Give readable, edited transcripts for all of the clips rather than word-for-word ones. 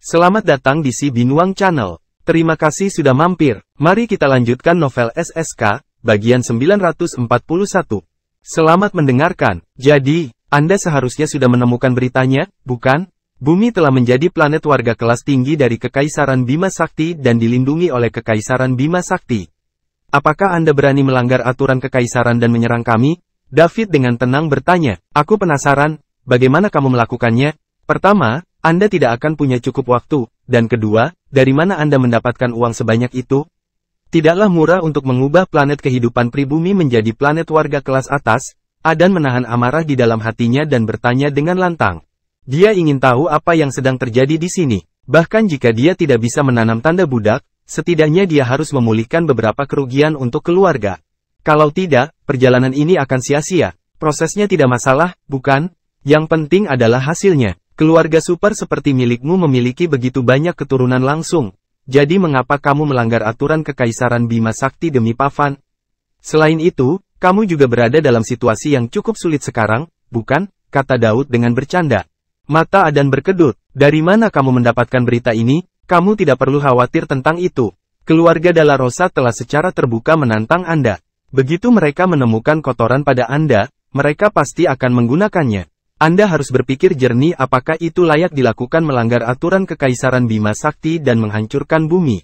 Selamat datang di Si Binuang Channel. Terima kasih sudah mampir. Mari kita lanjutkan novel SSK, bagian 941. Selamat mendengarkan. Jadi, Anda seharusnya sudah menemukan beritanya, bukan? Bumi telah menjadi planet warga kelas tinggi dari Kekaisaran Bima Sakti dan dilindungi oleh Kekaisaran Bima Sakti. Apakah Anda berani melanggar aturan Kekaisaran dan menyerang kami? David dengan tenang bertanya. Aku penasaran, bagaimana kamu melakukannya? Pertama, Anda tidak akan punya cukup waktu, dan kedua, dari mana Anda mendapatkan uang sebanyak itu? Tidaklah murah untuk mengubah planet kehidupan pribumi menjadi planet warga kelas atas. Adan menahan amarah di dalam hatinya dan bertanya dengan lantang. Dia ingin tahu apa yang sedang terjadi di sini. Bahkan jika dia tidak bisa menanam tanda budak, setidaknya dia harus memulihkan beberapa kerugian untuk keluarga. Kalau tidak, perjalanan ini akan sia-sia. Prosesnya tidak masalah, bukan? Yang penting adalah hasilnya. Keluarga super seperti milikmu memiliki begitu banyak keturunan langsung. Jadi mengapa kamu melanggar aturan Kekaisaran Bima Sakti demi Pavan? Selain itu, kamu juga berada dalam situasi yang cukup sulit sekarang, bukan? Kata Daud dengan bercanda. Mata Adan berkedut. Dari mana kamu mendapatkan berita ini? Kamu tidak perlu khawatir tentang itu. Keluarga Dalla Rosa telah secara terbuka menantang Anda. Begitu mereka menemukan kotoran pada Anda, mereka pasti akan menggunakannya. Anda harus berpikir jernih apakah itu layak dilakukan melanggar aturan Kekaisaran Bima Sakti dan menghancurkan bumi.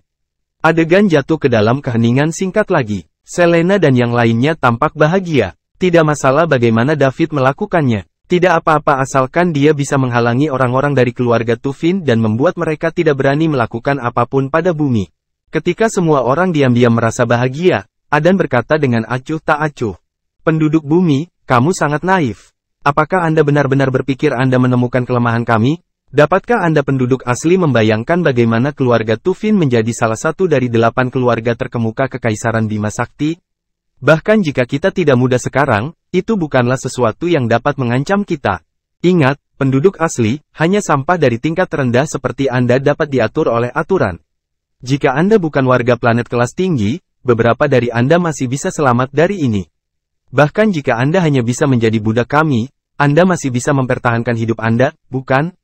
Adegan jatuh ke dalam keheningan singkat lagi. Selena dan yang lainnya tampak bahagia. Tidak masalah bagaimana David melakukannya. Tidak apa-apa asalkan dia bisa menghalangi orang-orang dari keluarga Tufin dan membuat mereka tidak berani melakukan apapun pada bumi. Ketika semua orang diam-diam merasa bahagia, Adan berkata dengan acuh tak acuh. Penduduk bumi, kamu sangat naif. Apakah Anda benar-benar berpikir Anda menemukan kelemahan kami? Dapatkah Anda penduduk asli membayangkan bagaimana keluarga Tufin menjadi salah satu dari 8 keluarga terkemuka Kekaisaran Bima Sakti? Bahkan jika kita tidak muda sekarang, itu bukanlah sesuatu yang dapat mengancam kita. Ingat, penduduk asli, hanya sampah dari tingkat rendah seperti Anda dapat diatur oleh aturan. Jika Anda bukan warga planet kelas tinggi, beberapa dari Anda masih bisa selamat dari ini. Bahkan jika Anda hanya bisa menjadi budak kami, Anda masih bisa mempertahankan hidup Anda, bukan?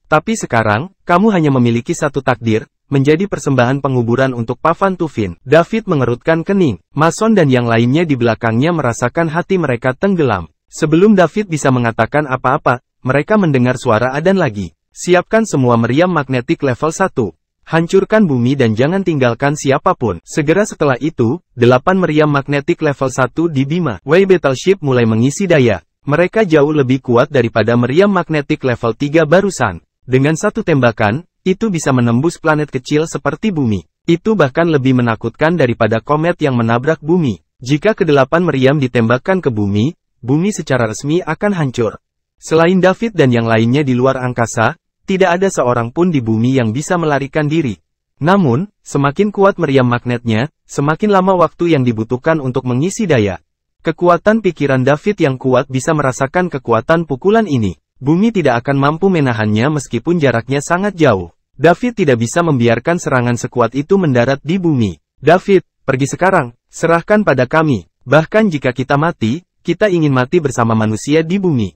Tapi sekarang, kamu hanya memiliki satu takdir, menjadi persembahan penguburan untuk Pavan Tufin. David mengerutkan kening. Mason dan yang lainnya di belakangnya merasakan hati mereka tenggelam. Sebelum David bisa mengatakan apa-apa, mereka mendengar suara Adan lagi. Siapkan semua meriam magnetik level 1. Hancurkan bumi dan jangan tinggalkan siapapun. Segera setelah itu, 8 meriam magnetik level 1 di Bima Way Battleship mulai mengisi daya. Mereka jauh lebih kuat daripada meriam magnetik level 3 barusan. Dengan satu tembakan, itu bisa menembus planet kecil seperti bumi. Itu bahkan lebih menakutkan daripada komet yang menabrak bumi. Jika ke-8 meriam ditembakkan ke bumi, bumi secara resmi akan hancur. Selain David dan yang lainnya di luar angkasa, tidak ada seorang pun di bumi yang bisa melarikan diri. Namun, semakin kuat meriam magnetnya, semakin lama waktu yang dibutuhkan untuk mengisi daya. Kekuatan pikiran David yang kuat bisa merasakan kekuatan pukulan ini. Bumi tidak akan mampu menahannya meskipun jaraknya sangat jauh. David tidak bisa membiarkan serangan sekuat itu mendarat di bumi. David, pergi sekarang, serahkan pada kami. Bahkan jika kita mati, kita ingin mati bersama manusia di bumi.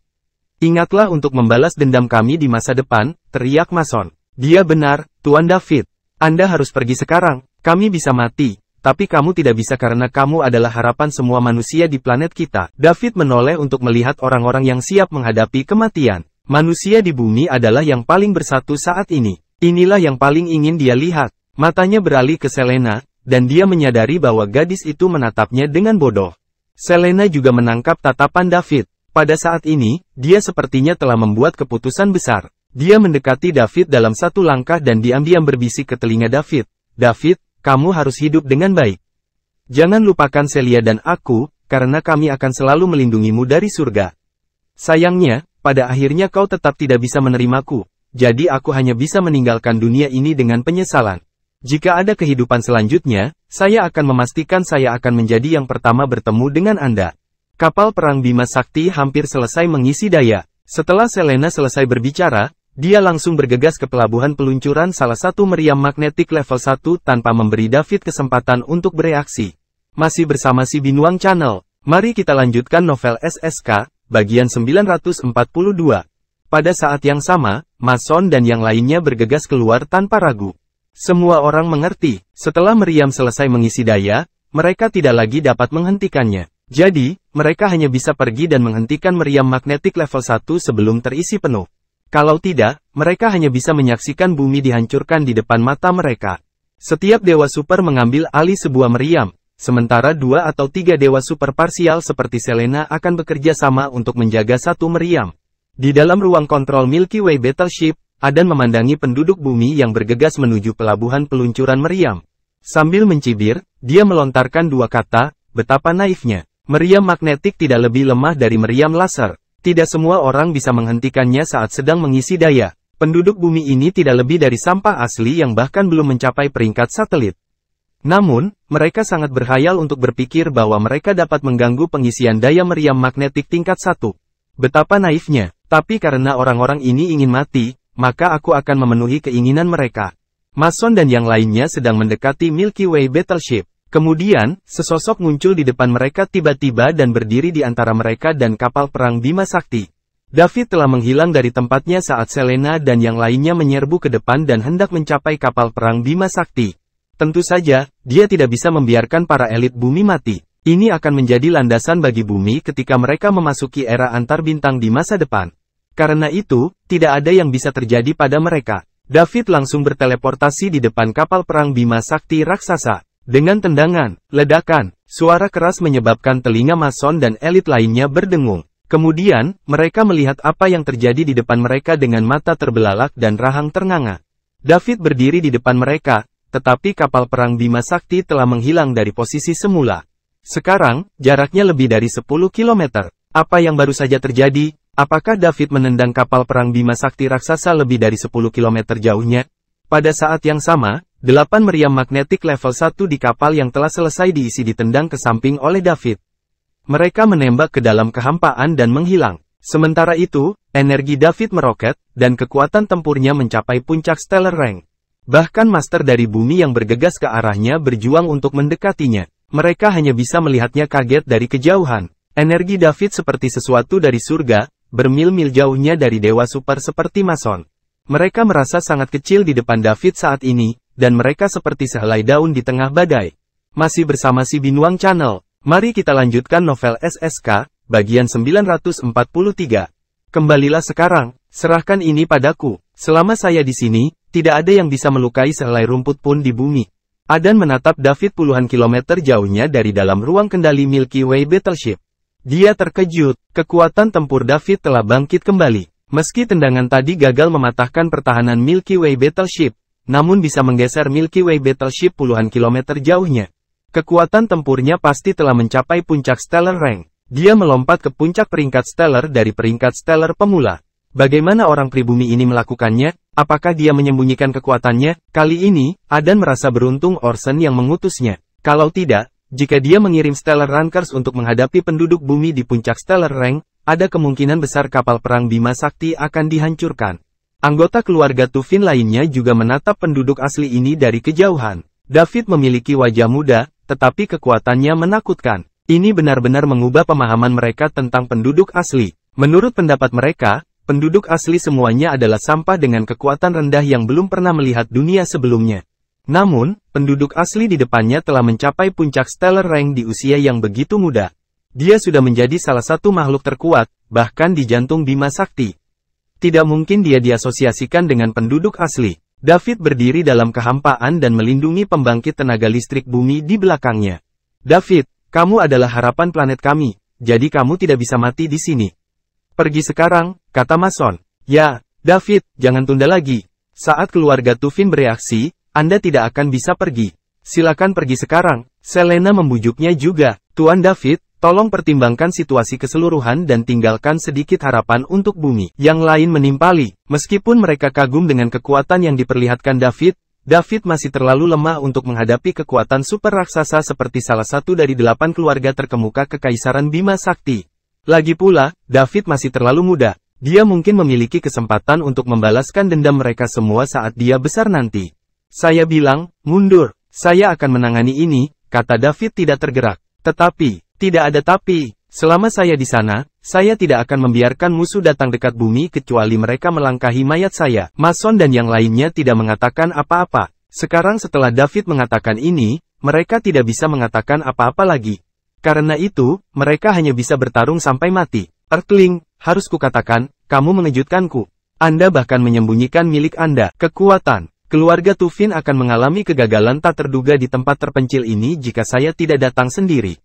Ingatlah untuk membalas dendam kami di masa depan, teriak Mason. Dia benar, Tuan David. Anda harus pergi sekarang, kami bisa mati, tapi kamu tidak bisa karena kamu adalah harapan semua manusia di planet kita. David menoleh untuk melihat orang-orang yang siap menghadapi kematian. Manusia di bumi adalah yang paling bersatu saat ini. Inilah yang paling ingin dia lihat. Matanya beralih ke Selena, dan dia menyadari bahwa gadis itu menatapnya dengan bodoh. Selena juga menangkap tatapan David. Pada saat ini, dia sepertinya telah membuat keputusan besar. Dia mendekati David dalam satu langkah dan diam-diam berbisik ke telinga David. David, kamu harus hidup dengan baik. Jangan lupakan Celia dan aku, karena kami akan selalu melindungimu dari surga. Sayangnya, pada akhirnya kau tetap tidak bisa menerimaku. Jadi aku hanya bisa meninggalkan dunia ini dengan penyesalan. Jika ada kehidupan selanjutnya, saya akan memastikan saya akan menjadi yang pertama bertemu dengan Anda. Kapal perang Bima Sakti hampir selesai mengisi daya. Setelah Selena selesai berbicara, dia langsung bergegas ke pelabuhan peluncuran salah satu meriam magnetik level 1 tanpa memberi David kesempatan untuk bereaksi. Masih bersama Si Binuang Channel, mari kita lanjutkan novel SSK, bagian 942. Pada saat yang sama, Mason dan yang lainnya bergegas keluar tanpa ragu. Semua orang mengerti, setelah meriam selesai mengisi daya, mereka tidak lagi dapat menghentikannya. Jadi, mereka hanya bisa pergi dan menghentikan meriam magnetik level 1 sebelum terisi penuh. Kalau tidak, mereka hanya bisa menyaksikan bumi dihancurkan di depan mata mereka. Setiap dewa super mengambil alih sebuah meriam, sementara 2 atau 3 dewa super parsial seperti Selena akan bekerja sama untuk menjaga satu meriam. Di dalam ruang kontrol Milky Way Battleship, Adan memandangi penduduk bumi yang bergegas menuju pelabuhan peluncuran meriam. Sambil mencibir, dia melontarkan 2 kata, betapa naifnya. Meriam magnetik tidak lebih lemah dari meriam laser. Tidak semua orang bisa menghentikannya saat sedang mengisi daya. Penduduk bumi ini tidak lebih dari sampah asli yang bahkan belum mencapai peringkat satelit. Namun, mereka sangat berkhayal untuk berpikir bahwa mereka dapat mengganggu pengisian daya meriam magnetik tingkat 1. Betapa naifnya, tapi karena orang-orang ini ingin mati, maka aku akan memenuhi keinginan mereka. Mason dan yang lainnya sedang mendekati Milky Way Battleship. Kemudian, sesosok muncul di depan mereka tiba-tiba dan berdiri di antara mereka dan kapal perang Bima Sakti. David telah menghilang dari tempatnya saat Selena dan yang lainnya menyerbu ke depan dan hendak mencapai kapal perang Bima Sakti. Tentu saja, dia tidak bisa membiarkan para elit bumi mati. Ini akan menjadi landasan bagi bumi ketika mereka memasuki era antar bintang di masa depan. Karena itu, tidak ada yang bisa terjadi pada mereka. David langsung berteleportasi di depan kapal perang Bima Sakti raksasa. Dengan tendangan, ledakan, suara keras menyebabkan telinga Mason dan elit lainnya berdengung. Kemudian, mereka melihat apa yang terjadi di depan mereka dengan mata terbelalak dan rahang ternganga. David berdiri di depan mereka, tetapi kapal perang Bima Sakti telah menghilang dari posisi semula. Sekarang, jaraknya lebih dari 10 km. Apa yang baru saja terjadi? Apakah David menendang kapal perang Bima Sakti raksasa lebih dari 10 km jauhnya? Pada saat yang sama, 8 meriam magnetik level 1 di kapal yang telah selesai diisi ditendang ke samping oleh David. Mereka menembak ke dalam kehampaan dan menghilang. Sementara itu, energi David meroket, dan kekuatan tempurnya mencapai puncak stellar rank. Bahkan master dari bumi yang bergegas ke arahnya berjuang untuk mendekatinya. Mereka hanya bisa melihatnya kaget dari kejauhan. Energi David seperti sesuatu dari surga, bermil-mil jauhnya dari dewa super seperti Mason. Mereka merasa sangat kecil di depan David saat ini, dan mereka seperti sehelai daun di tengah badai. Masih bersama si Binuang Channel, mari kita lanjutkan novel SSK, bagian 943. Kembalilah sekarang, serahkan ini padaku. Selama saya di sini, tidak ada yang bisa melukai sehelai rumput pun di bumi. Adan menatap David puluhan kilometer jauhnya dari dalam ruang kendali Milky Way Battleship. Dia terkejut, kekuatan tempur David telah bangkit kembali. Meski tendangan tadi gagal mematahkan pertahanan Milky Way Battleship, namun bisa menggeser Milky Way Battleship puluhan kilometer jauhnya. Kekuatan tempurnya pasti telah mencapai puncak stellar rank. Dia melompat ke puncak peringkat stellar dari peringkat stellar pemula. Bagaimana orang pribumi ini melakukannya? Apakah dia menyembunyikan kekuatannya? Kali ini, Adan merasa beruntung Orson yang mengutusnya. Kalau tidak, jika dia mengirim Stellar Rankers untuk menghadapi penduduk bumi di puncak Stellar Rank, ada kemungkinan besar kapal perang Bima Sakti akan dihancurkan. Anggota keluarga Tufin lainnya juga menatap penduduk asli ini dari kejauhan. David memiliki wajah muda, tetapi kekuatannya menakutkan. Ini benar-benar mengubah pemahaman mereka tentang penduduk asli. Menurut pendapat mereka, penduduk asli semuanya adalah sampah dengan kekuatan rendah yang belum pernah melihat dunia sebelumnya. Namun, penduduk asli di depannya telah mencapai puncak stellar rank di usia yang begitu muda. Dia sudah menjadi salah satu makhluk terkuat, bahkan di jantung Bima Sakti. Tidak mungkin dia diasosiasikan dengan penduduk asli. David berdiri dalam kehampaan dan melindungi pembangkit tenaga listrik bumi di belakangnya. David, kamu adalah harapan planet kami, jadi kamu tidak bisa mati di sini. Pergi sekarang, kata Mason. Ya, David, jangan tunda lagi. Saat keluarga Tufin bereaksi, Anda tidak akan bisa pergi. Silakan pergi sekarang. Selena membujuknya juga. Tuan David, tolong pertimbangkan situasi keseluruhan dan tinggalkan sedikit harapan untuk bumi. Yang lain menimpali. Meskipun mereka kagum dengan kekuatan yang diperlihatkan David, David masih terlalu lemah untuk menghadapi kekuatan super raksasa seperti salah satu dari 8 keluarga terkemuka Kekaisaran Bima Sakti. Lagi pula, David masih terlalu muda. Dia mungkin memiliki kesempatan untuk membalaskan dendam mereka semua saat dia besar nanti. Saya bilang, mundur. Saya akan menangani ini, kata David tidak tergerak. Tetapi, tidak ada tapi. Selama saya di sana, saya tidak akan membiarkan musuh datang dekat bumi kecuali mereka melangkahi mayat saya. Mason dan yang lainnya tidak mengatakan apa-apa. Sekarang setelah David mengatakan ini, mereka tidak bisa mengatakan apa-apa lagi. Karena itu, mereka hanya bisa bertarung sampai mati. Earthling, harus kukatakan, kamu mengejutkanku. Anda bahkan menyembunyikan milik Anda. Kekuatan. Keluarga Tufin akan mengalami kegagalan tak terduga di tempat terpencil ini jika saya tidak datang sendiri.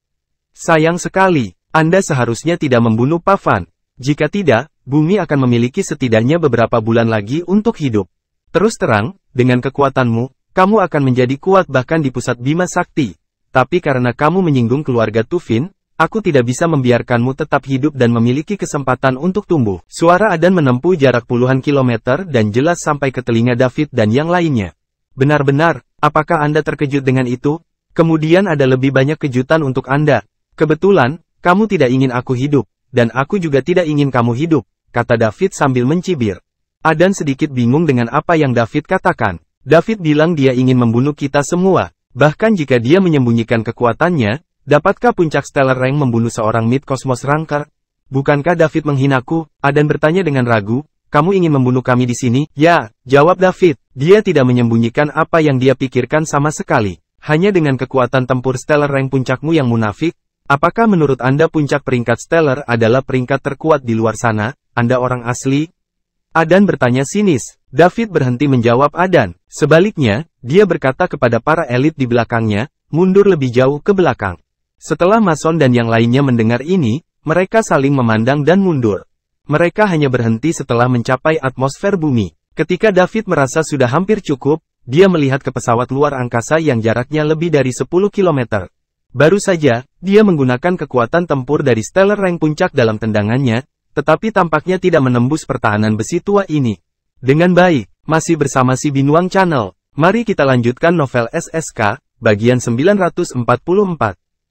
Sayang sekali, Anda seharusnya tidak membunuh Pavan. Jika tidak, bumi akan memiliki setidaknya beberapa bulan lagi untuk hidup. Terus terang, dengan kekuatanmu, kamu akan menjadi kuat bahkan di pusat Bima Sakti. Tapi karena kamu menyinggung keluarga Tufin, aku tidak bisa membiarkanmu tetap hidup dan memiliki kesempatan untuk tumbuh. Suara Adan menempuh jarak puluhan kilometer dan jelas sampai ke telinga David dan yang lainnya. Benar-benar, apakah Anda terkejut dengan itu? Kemudian ada lebih banyak kejutan untuk Anda. Kebetulan, kamu tidak ingin aku hidup, dan aku juga tidak ingin kamu hidup, kata David sambil mencibir. Adan sedikit bingung dengan apa yang David katakan. David bilang dia ingin membunuh kita semua, bahkan jika dia menyembunyikan kekuatannya, dapatkah puncak Stellar Rank membunuh seorang Mid-Cosmos Ranker? Bukankah David menghinaku? Adan bertanya dengan ragu, kamu ingin membunuh kami di sini? Ya, jawab David. Dia tidak menyembunyikan apa yang dia pikirkan sama sekali. Hanya dengan kekuatan tempur Stellar Rank puncakmu yang munafik? Apakah menurut Anda puncak peringkat Stellar adalah peringkat terkuat di luar sana? Anda orang asli? Adan bertanya sinis. David berhenti menjawab Adan. Sebaliknya, dia berkata kepada para elit di belakangnya, mundur lebih jauh ke belakang. Setelah Mason dan yang lainnya mendengar ini, mereka saling memandang dan mundur. Mereka hanya berhenti setelah mencapai atmosfer bumi. Ketika David merasa sudah hampir cukup, dia melihat ke pesawat luar angkasa yang jaraknya lebih dari 10 km. Baru saja, dia menggunakan kekuatan tempur dari Stellar Rank puncak dalam tendangannya, tetapi tampaknya tidak menembus pertahanan besi tua ini. Dengan baik, masih bersama si Binuang Channel. Mari kita lanjutkan novel SSK, bagian 944.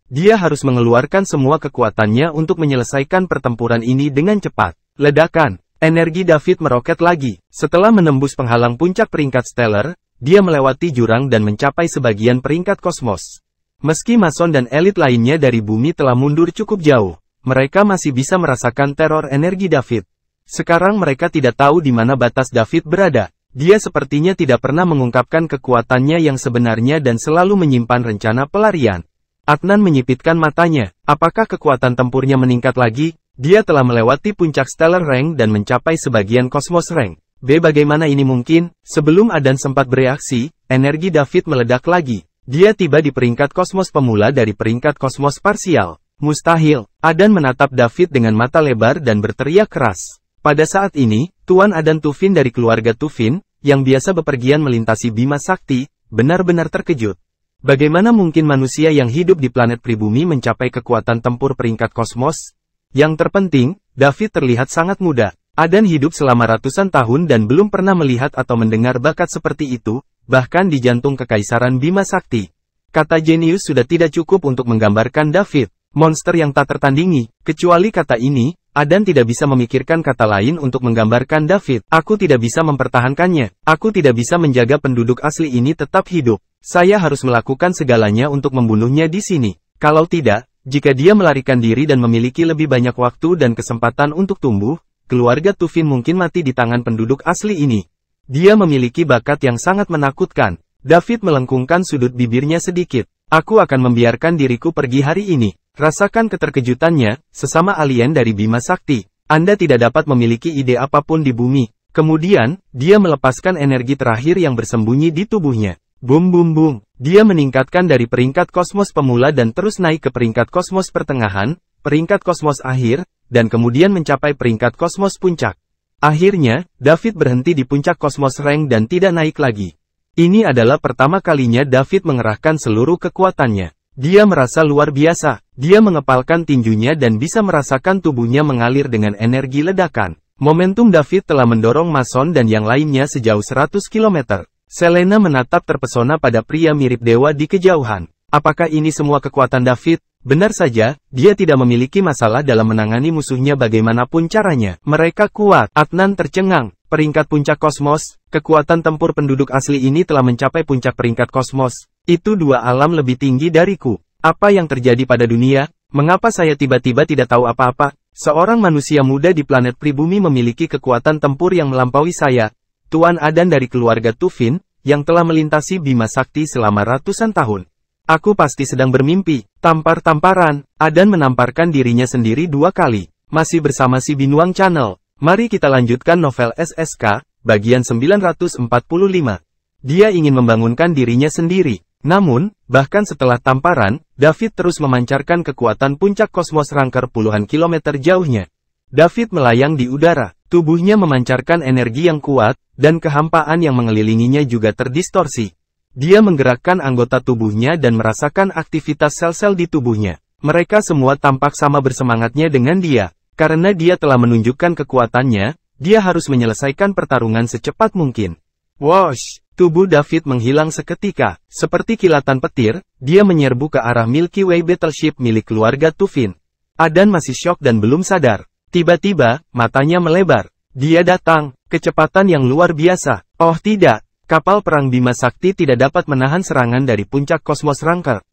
Dia harus mengeluarkan semua kekuatannya untuk menyelesaikan pertempuran ini dengan cepat. Ledakan. Energi David meroket lagi. Setelah menembus penghalang puncak peringkat Stellar, dia melewati jurang dan mencapai sebagian peringkat kosmos. Meski Mason dan elit lainnya dari bumi telah mundur cukup jauh, mereka masih bisa merasakan teror energi David. Sekarang mereka tidak tahu di mana batas David berada. Dia sepertinya tidak pernah mengungkapkan kekuatannya yang sebenarnya dan selalu menyimpan rencana pelarian. Adnan menyipitkan matanya. Apakah kekuatan tempurnya meningkat lagi? Dia telah melewati puncak Stellar Rank dan mencapai sebagian Cosmos Rank. Bagaimana ini mungkin? Sebelum Adan sempat bereaksi, energi David meledak lagi. Dia tiba di peringkat kosmos pemula dari peringkat kosmos parsial. Mustahil. Adan menatap David dengan mata lebar dan berteriak keras. Pada saat ini, Tuan Adan Tufin dari keluarga Tufin, yang biasa bepergian melintasi Bima Sakti, benar-benar terkejut. Bagaimana mungkin manusia yang hidup di planet pribumi mencapai kekuatan tempur peringkat kosmos? Yang terpenting, David terlihat sangat muda. Adan hidup selama ratusan tahun dan belum pernah melihat atau mendengar bakat seperti itu, bahkan di jantung kekaisaran Bima Sakti. Kata jenius sudah tidak cukup untuk menggambarkan David, monster yang tak tertandingi. Kecuali kata ini, Adan tidak bisa memikirkan kata lain untuk menggambarkan David. Aku tidak bisa mempertahankannya. Aku tidak bisa menjaga penduduk asli ini tetap hidup. Saya harus melakukan segalanya untuk membunuhnya di sini. Kalau tidak, jika dia melarikan diri dan memiliki lebih banyak waktu dan kesempatan untuk tumbuh, keluarga Tufin mungkin mati di tangan penduduk asli ini. Dia memiliki bakat yang sangat menakutkan. David melengkungkan sudut bibirnya sedikit. Aku akan membiarkan diriku pergi hari ini. Rasakan keterkejutannya, sesama alien dari Bima Sakti. Anda tidak dapat memiliki ide apapun di bumi. Kemudian, dia melepaskan energi terakhir yang bersembunyi di tubuhnya. Bum bum bum. Dia meningkatkan dari peringkat kosmos pemula dan terus naik ke peringkat kosmos pertengahan, peringkat kosmos akhir, dan kemudian mencapai peringkat kosmos puncak. Akhirnya, David berhenti di puncak kosmos rank dan tidak naik lagi. Ini adalah pertama kalinya David mengerahkan seluruh kekuatannya. Dia merasa luar biasa. Dia mengepalkan tinjunya dan bisa merasakan tubuhnya mengalir dengan energi ledakan. Momentum David telah mendorong Mason dan yang lainnya sejauh 100 km. Selena menatap terpesona pada pria mirip dewa di kejauhan. Apakah ini semua kekuatan David? Benar saja, dia tidak memiliki masalah dalam menangani musuhnya bagaimanapun caranya. Mereka kuat. Adnan tercengang. Peringkat puncak kosmos, kekuatan tempur penduduk asli ini telah mencapai puncak peringkat kosmos. Itu dua alam lebih tinggi dariku. Apa yang terjadi pada dunia? Mengapa saya tiba-tiba tidak tahu apa-apa? Seorang manusia muda di planet pribumi memiliki kekuatan tempur yang melampaui saya. Tuan Adan dari keluarga Tufin, yang telah melintasi Bima Sakti selama ratusan tahun. Aku pasti sedang bermimpi. Tampar-tamparan. Adan menamparkan dirinya sendiri 2 kali. Masih bersama si Binuang Channel. Mari kita lanjutkan novel SSK, bagian 945. Dia ingin membangunkan dirinya sendiri. Namun, bahkan setelah tamparan, David terus memancarkan kekuatan puncak kosmos Rangker puluhan kilometer jauhnya. David melayang di udara. Tubuhnya memancarkan energi yang kuat, dan kehampaan yang mengelilinginya juga terdistorsi. Dia menggerakkan anggota tubuhnya dan merasakan aktivitas sel-sel di tubuhnya. Mereka semua tampak sama bersemangatnya dengan dia. Karena dia telah menunjukkan kekuatannya, dia harus menyelesaikan pertarungan secepat mungkin. Wosh! Tubuh David menghilang seketika. Seperti kilatan petir, dia menyerbu ke arah Milky Way Battleship milik keluarga Tufin. Adan masih syok dan belum sadar. Tiba-tiba, matanya melebar. Dia datang, kecepatan yang luar biasa. Oh tidak, kapal perang Bima Sakti tidak dapat menahan serangan dari puncak kosmos Rangker.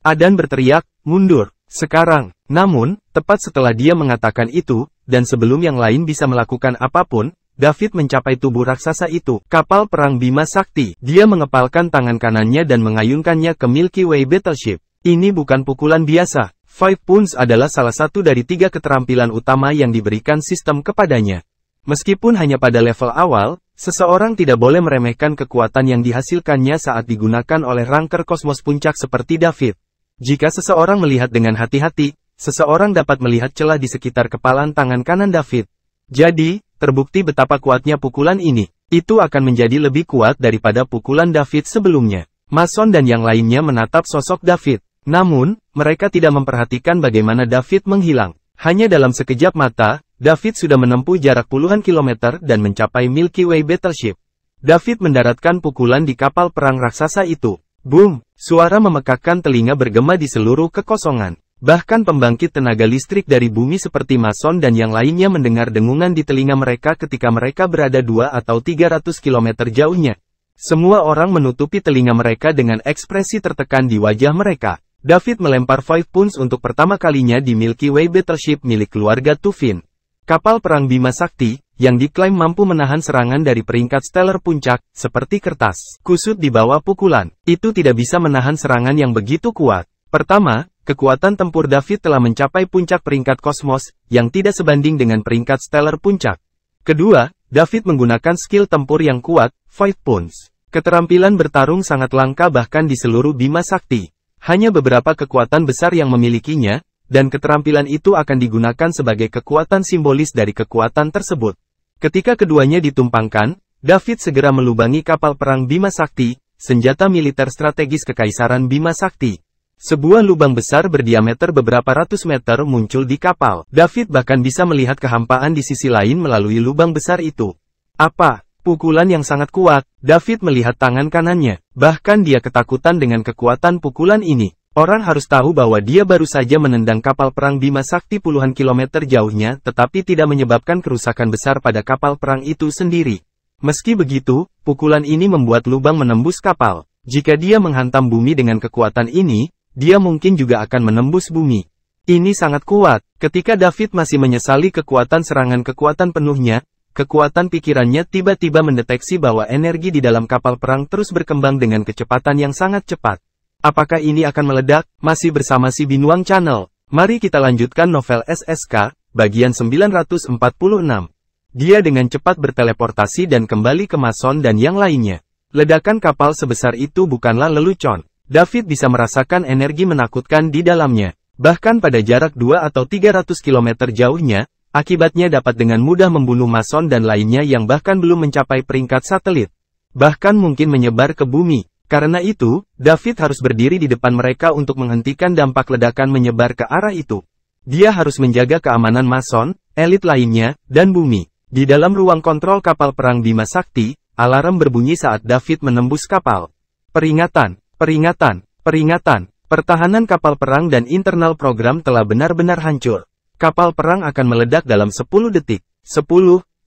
Adan berteriak, mundur, sekarang. Namun, tepat setelah dia mengatakan itu, dan sebelum yang lain bisa melakukan apapun, David mencapai tubuh raksasa itu, kapal perang Bima Sakti. Dia mengepalkan tangan kanannya dan mengayunkannya ke Milky Way Battleship. Ini bukan pukulan biasa. Five Punch adalah salah satu dari 3 keterampilan utama yang diberikan sistem kepadanya. Meskipun hanya pada level awal, seseorang tidak boleh meremehkan kekuatan yang dihasilkannya saat digunakan oleh Rangker kosmos puncak seperti David. Jika seseorang melihat dengan hati-hati, seseorang dapat melihat celah di sekitar kepalan tangan kanan David. Jadi, terbukti betapa kuatnya pukulan ini. Itu akan menjadi lebih kuat daripada pukulan David sebelumnya. Mason dan yang lainnya menatap sosok David. Namun, mereka tidak memperhatikan bagaimana David menghilang. Hanya dalam sekejap mata, David sudah menempuh jarak puluhan kilometer dan mencapai Milky Way Battleship. David mendaratkan pukulan di kapal perang raksasa itu. Boom! Suara memekakkan telinga bergema di seluruh kekosongan. Bahkan pembangkit tenaga listrik dari bumi seperti Mason dan yang lainnya mendengar dengungan di telinga mereka ketika mereka berada 2 atau 300 km jauhnya. Semua orang menutupi telinga mereka dengan ekspresi tertekan di wajah mereka. David melempar Five Punch untuk pertama kalinya di Milky Way Battleship milik keluarga Tufin. Kapal perang Bima Sakti, yang diklaim mampu menahan serangan dari peringkat stellar puncak, seperti kertas kusut di bawah pukulan, itu tidak bisa menahan serangan yang begitu kuat. Pertama, kekuatan tempur David telah mencapai puncak peringkat kosmos, yang tidak sebanding dengan peringkat stellar puncak. Kedua, David menggunakan skill tempur yang kuat, Five Punch. Keterampilan bertarung sangat langka bahkan di seluruh Bima Sakti. Hanya beberapa kekuatan besar yang memilikinya, dan keterampilan itu akan digunakan sebagai kekuatan simbolis dari kekuatan tersebut. Ketika keduanya ditumpangkan, David segera melubangi kapal perang Bima Sakti, senjata militer strategis kekaisaran Bima Sakti. Sebuah lubang besar berdiameter beberapa ratus meter muncul di kapal. David bahkan bisa melihat kehampaan di sisi lain melalui lubang besar itu. Apa? Pukulan yang sangat kuat. David melihat tangan kanannya. Bahkan dia ketakutan dengan kekuatan pukulan ini. Orang harus tahu bahwa dia baru saja menendang kapal perang Bima Sakti puluhan kilometer jauhnya, tetapi tidak menyebabkan kerusakan besar pada kapal perang itu sendiri. Meski begitu, pukulan ini membuat lubang menembus kapal. Jika dia menghantam bumi dengan kekuatan ini, dia mungkin juga akan menembus bumi. Ini sangat kuat. Ketika David masih menyesali kekuatan serangan kekuatan penuhnya, kekuatan pikirannya tiba-tiba mendeteksi bahwa energi di dalam kapal perang terus berkembang dengan kecepatan yang sangat cepat. Apakah ini akan meledak? Masih bersama si Binuang Channel. Mari kita lanjutkan novel SSK, bagian 946. Dia dengan cepat berteleportasi dan kembali ke Mason dan yang lainnya. Ledakan kapal sebesar itu bukanlah lelucon. David bisa merasakan energi menakutkan di dalamnya. Bahkan pada jarak 2 atau 300 km jauhnya, akibatnya dapat dengan mudah membunuh Mason dan lainnya yang bahkan belum mencapai peringkat satelit. Bahkan mungkin menyebar ke bumi. Karena itu, David harus berdiri di depan mereka untuk menghentikan dampak ledakan menyebar ke arah itu. Dia harus menjaga keamanan Mason, elit lainnya, dan bumi. Di dalam ruang kontrol kapal perang Bima Sakti, alarm berbunyi saat David menembus kapal. Peringatan, peringatan, peringatan. Pertahanan kapal perang dan internal program telah benar-benar hancur. Kapal perang akan meledak dalam 10 detik. 10,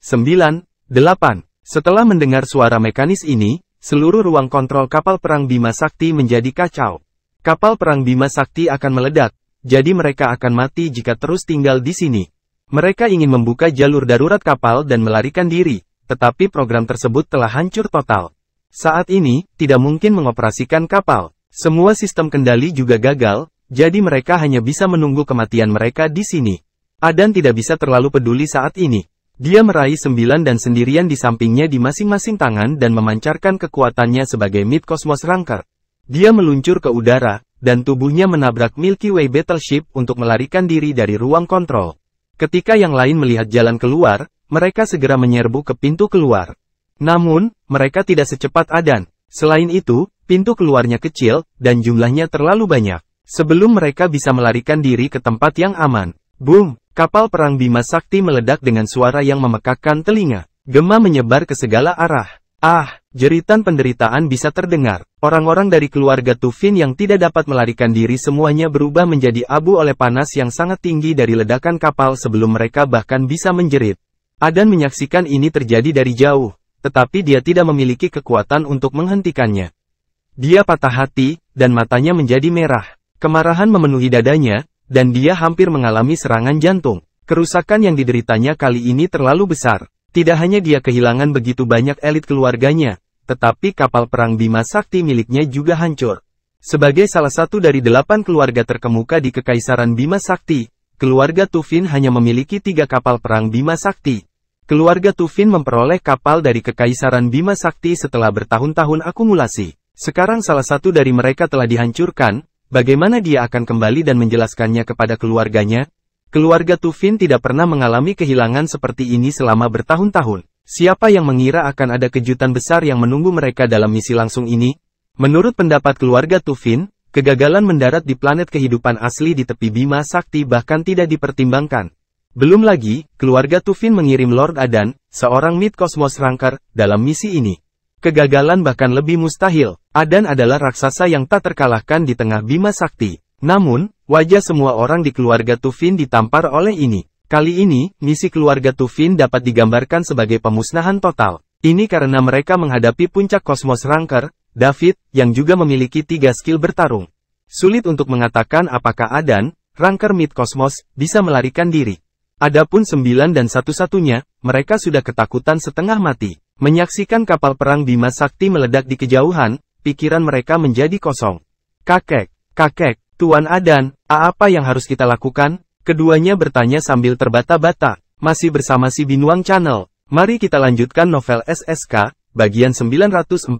9, 8. Setelah mendengar suara mekanis ini, seluruh ruang kontrol kapal perang Bima Sakti menjadi kacau. Kapal perang Bima Sakti akan meledak. jadi mereka akan mati jika terus tinggal di sini. Mereka ingin membuka jalur darurat kapal dan melarikan diri, tetapi program tersebut telah hancur total. Saat ini, tidak mungkin mengoperasikan kapal. Semua sistem kendali juga gagal, jadi mereka hanya bisa menunggu kematian mereka di sini. Adan tidak bisa terlalu peduli saat ini. Dia meraih 9 dan sendirian di sampingnya di masing-masing tangan dan memancarkan kekuatannya sebagai Mid-Cosmos Ranker. Dia meluncur ke udara, dan tubuhnya menabrak Milky Way Battleship untuk melarikan diri dari ruang kontrol. Ketika yang lain melihat jalan keluar, mereka segera menyerbu ke pintu keluar. Namun, mereka tidak secepat Adan. Selain itu, pintu keluarnya kecil, dan jumlahnya terlalu banyak. Sebelum mereka bisa melarikan diri ke tempat yang aman. Boom! Kapal perang Bima Sakti meledak dengan suara yang memekakkan telinga. Gema menyebar ke segala arah. Ah! Jeritan penderitaan bisa terdengar. Orang-orang dari keluarga Tufin yang tidak dapat melarikan diri semuanya berubah menjadi abu oleh panas yang sangat tinggi dari ledakan kapal sebelum mereka bahkan bisa menjerit. Adan menyaksikan ini terjadi dari jauh, tetapi dia tidak memiliki kekuatan untuk menghentikannya. Dia patah hati, dan matanya menjadi merah. Kemarahan memenuhi dadanya, dan dia hampir mengalami serangan jantung. Kerusakan yang dideritanya kali ini terlalu besar. Tidak hanya dia kehilangan begitu banyak elit keluarganya, tetapi kapal perang Bima Sakti miliknya juga hancur. Sebagai salah satu dari 8 keluarga terkemuka di Kekaisaran Bima Sakti, keluarga Tufin hanya memiliki 3 kapal perang Bima Sakti. Keluarga Tufin memperoleh kapal dari Kekaisaran Bima Sakti setelah bertahun-tahun akumulasi. Sekarang salah satu dari mereka telah dihancurkan. Bagaimana dia akan kembali dan menjelaskannya kepada keluarganya? Keluarga Tufin tidak pernah mengalami kehilangan seperti ini selama bertahun-tahun. Siapa yang mengira akan ada kejutan besar yang menunggu mereka dalam misi langsung ini? Menurut pendapat keluarga Tufin, kegagalan mendarat di planet kehidupan asli di tepi Bima Sakti bahkan tidak dipertimbangkan. Belum lagi, keluarga Tufin mengirim Lord Adan, seorang Mid-Cosmos Ranker, dalam misi ini. Kegagalan bahkan lebih mustahil. Adan adalah raksasa yang tak terkalahkan di tengah Bima Sakti. Namun, wajah semua orang di keluarga Tufin ditampar oleh ini. Kali ini, misi keluarga Tufin dapat digambarkan sebagai pemusnahan total. Ini karena mereka menghadapi puncak Cosmos Ranker, David, yang juga memiliki 3 skill bertarung. Sulit untuk mengatakan apakah Adan, Ranker Mid-Cosmos, bisa melarikan diri. Adapun 9 dan satu-satunya, mereka sudah ketakutan setengah mati. Menyaksikan kapal perang Bima Sakti meledak di kejauhan, pikiran mereka menjadi kosong. Kakek, Tuan Adan, apa yang harus kita lakukan? Keduanya bertanya sambil terbata-bata. Masih bersama si Binuang Channel. Mari kita lanjutkan novel SSK, bagian 947.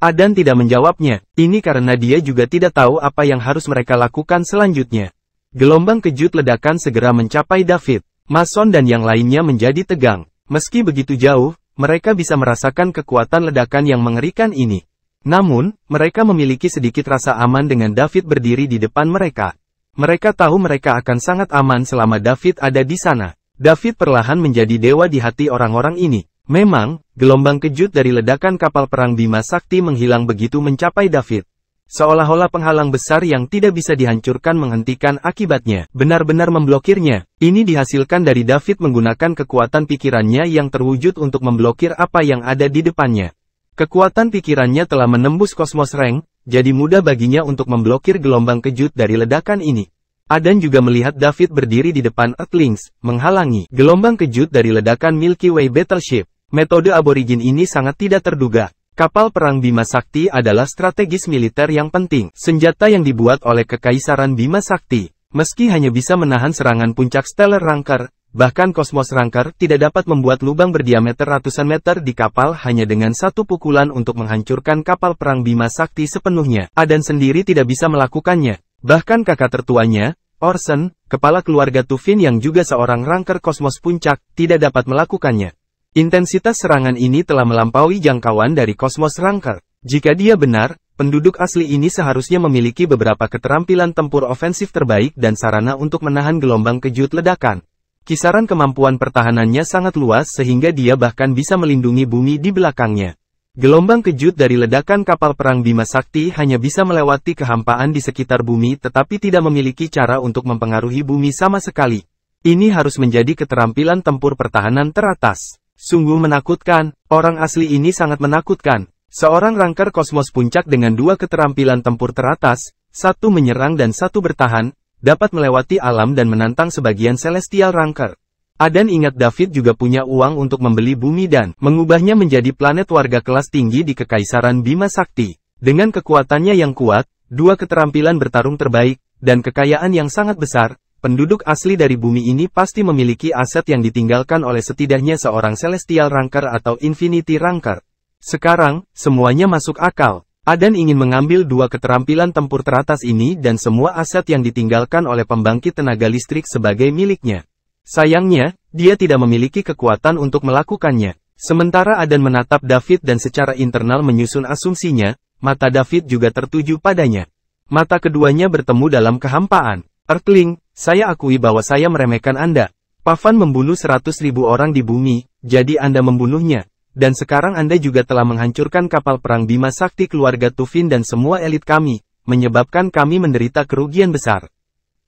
Adan tidak menjawabnya, ini karena dia juga tidak tahu apa yang harus mereka lakukan selanjutnya. Gelombang kejut ledakan segera mencapai David. Mason dan yang lainnya menjadi tegang. Meski begitu jauh, mereka bisa merasakan kekuatan ledakan yang mengerikan ini. Namun, mereka memiliki sedikit rasa aman dengan David berdiri di depan mereka. Mereka tahu mereka akan sangat aman selama David ada di sana. David perlahan menjadi dewa di hati orang-orang ini. Memang, gelombang kejut dari ledakan kapal perang Bima Sakti menghilang begitu mencapai David. Seolah-olah penghalang besar yang tidak bisa dihancurkan menghentikan akibatnya, benar-benar memblokirnya. Ini dihasilkan dari David menggunakan kekuatan pikirannya yang terwujud untuk memblokir apa yang ada di depannya. Kekuatan pikirannya telah menembus Cosmos Rank, jadi mudah baginya untuk memblokir gelombang kejut dari ledakan ini. Adan juga melihat David berdiri di depan Earthlings, menghalangi gelombang kejut dari ledakan Milky Way Battleship. Metode aborigin ini sangat tidak terduga. Kapal perang Bima Sakti adalah strategis militer yang penting. Senjata yang dibuat oleh Kekaisaran Bima Sakti. Meski hanya bisa menahan serangan puncak Stellar Ranker, bahkan Cosmos Ranker tidak dapat membuat lubang berdiameter ratusan meter di kapal hanya dengan satu pukulan untuk menghancurkan kapal perang Bima Sakti sepenuhnya. Adan sendiri tidak bisa melakukannya. Bahkan kakak tertuanya, Orson, kepala keluarga Tufin yang juga seorang Ranker Kosmos Puncak, tidak dapat melakukannya. Intensitas serangan ini telah melampaui jangkauan dari Cosmos Ranker. Jika dia benar, penduduk asli ini seharusnya memiliki beberapa keterampilan tempur ofensif terbaik dan sarana untuk menahan gelombang kejut ledakan. Kisaran kemampuan pertahanannya sangat luas sehingga dia bahkan bisa melindungi bumi di belakangnya. Gelombang kejut dari ledakan kapal perang Bima Sakti hanya bisa melewati kehampaan di sekitar bumi tetapi tidak memiliki cara untuk mempengaruhi bumi sama sekali. Ini harus menjadi keterampilan tempur pertahanan teratas. Sungguh menakutkan, orang asli ini sangat menakutkan. Seorang Ranker Kosmos Puncak dengan 2 keterampilan tempur teratas, satu menyerang dan satu bertahan, dapat melewati alam dan menantang sebagian Celestial Ranker. Adan ingat David juga punya uang untuk membeli bumi dan mengubahnya menjadi planet warga kelas tinggi di Kekaisaran Bima Sakti. Dengan kekuatannya yang kuat, dua keterampilan bertarung terbaik, dan kekayaan yang sangat besar, penduduk asli dari bumi ini pasti memiliki aset yang ditinggalkan oleh setidaknya seorang Celestial Ranker atau Infinity Ranker. Sekarang, semuanya masuk akal. Adan ingin mengambil dua keterampilan tempur teratas ini dan semua aset yang ditinggalkan oleh pembangkit tenaga listrik sebagai miliknya. Sayangnya, dia tidak memiliki kekuatan untuk melakukannya. Sementara Adan menatap David dan secara internal menyusun asumsinya, mata David juga tertuju padanya. Mata keduanya bertemu dalam kehampaan. Earthling, saya akui bahwa saya meremehkan Anda. Pavan membunuh 100.000 orang di bumi, jadi Anda membunuhnya. Dan sekarang Anda juga telah menghancurkan kapal perang Bima Sakti keluarga Tufin dan semua elit kami, menyebabkan kami menderita kerugian besar.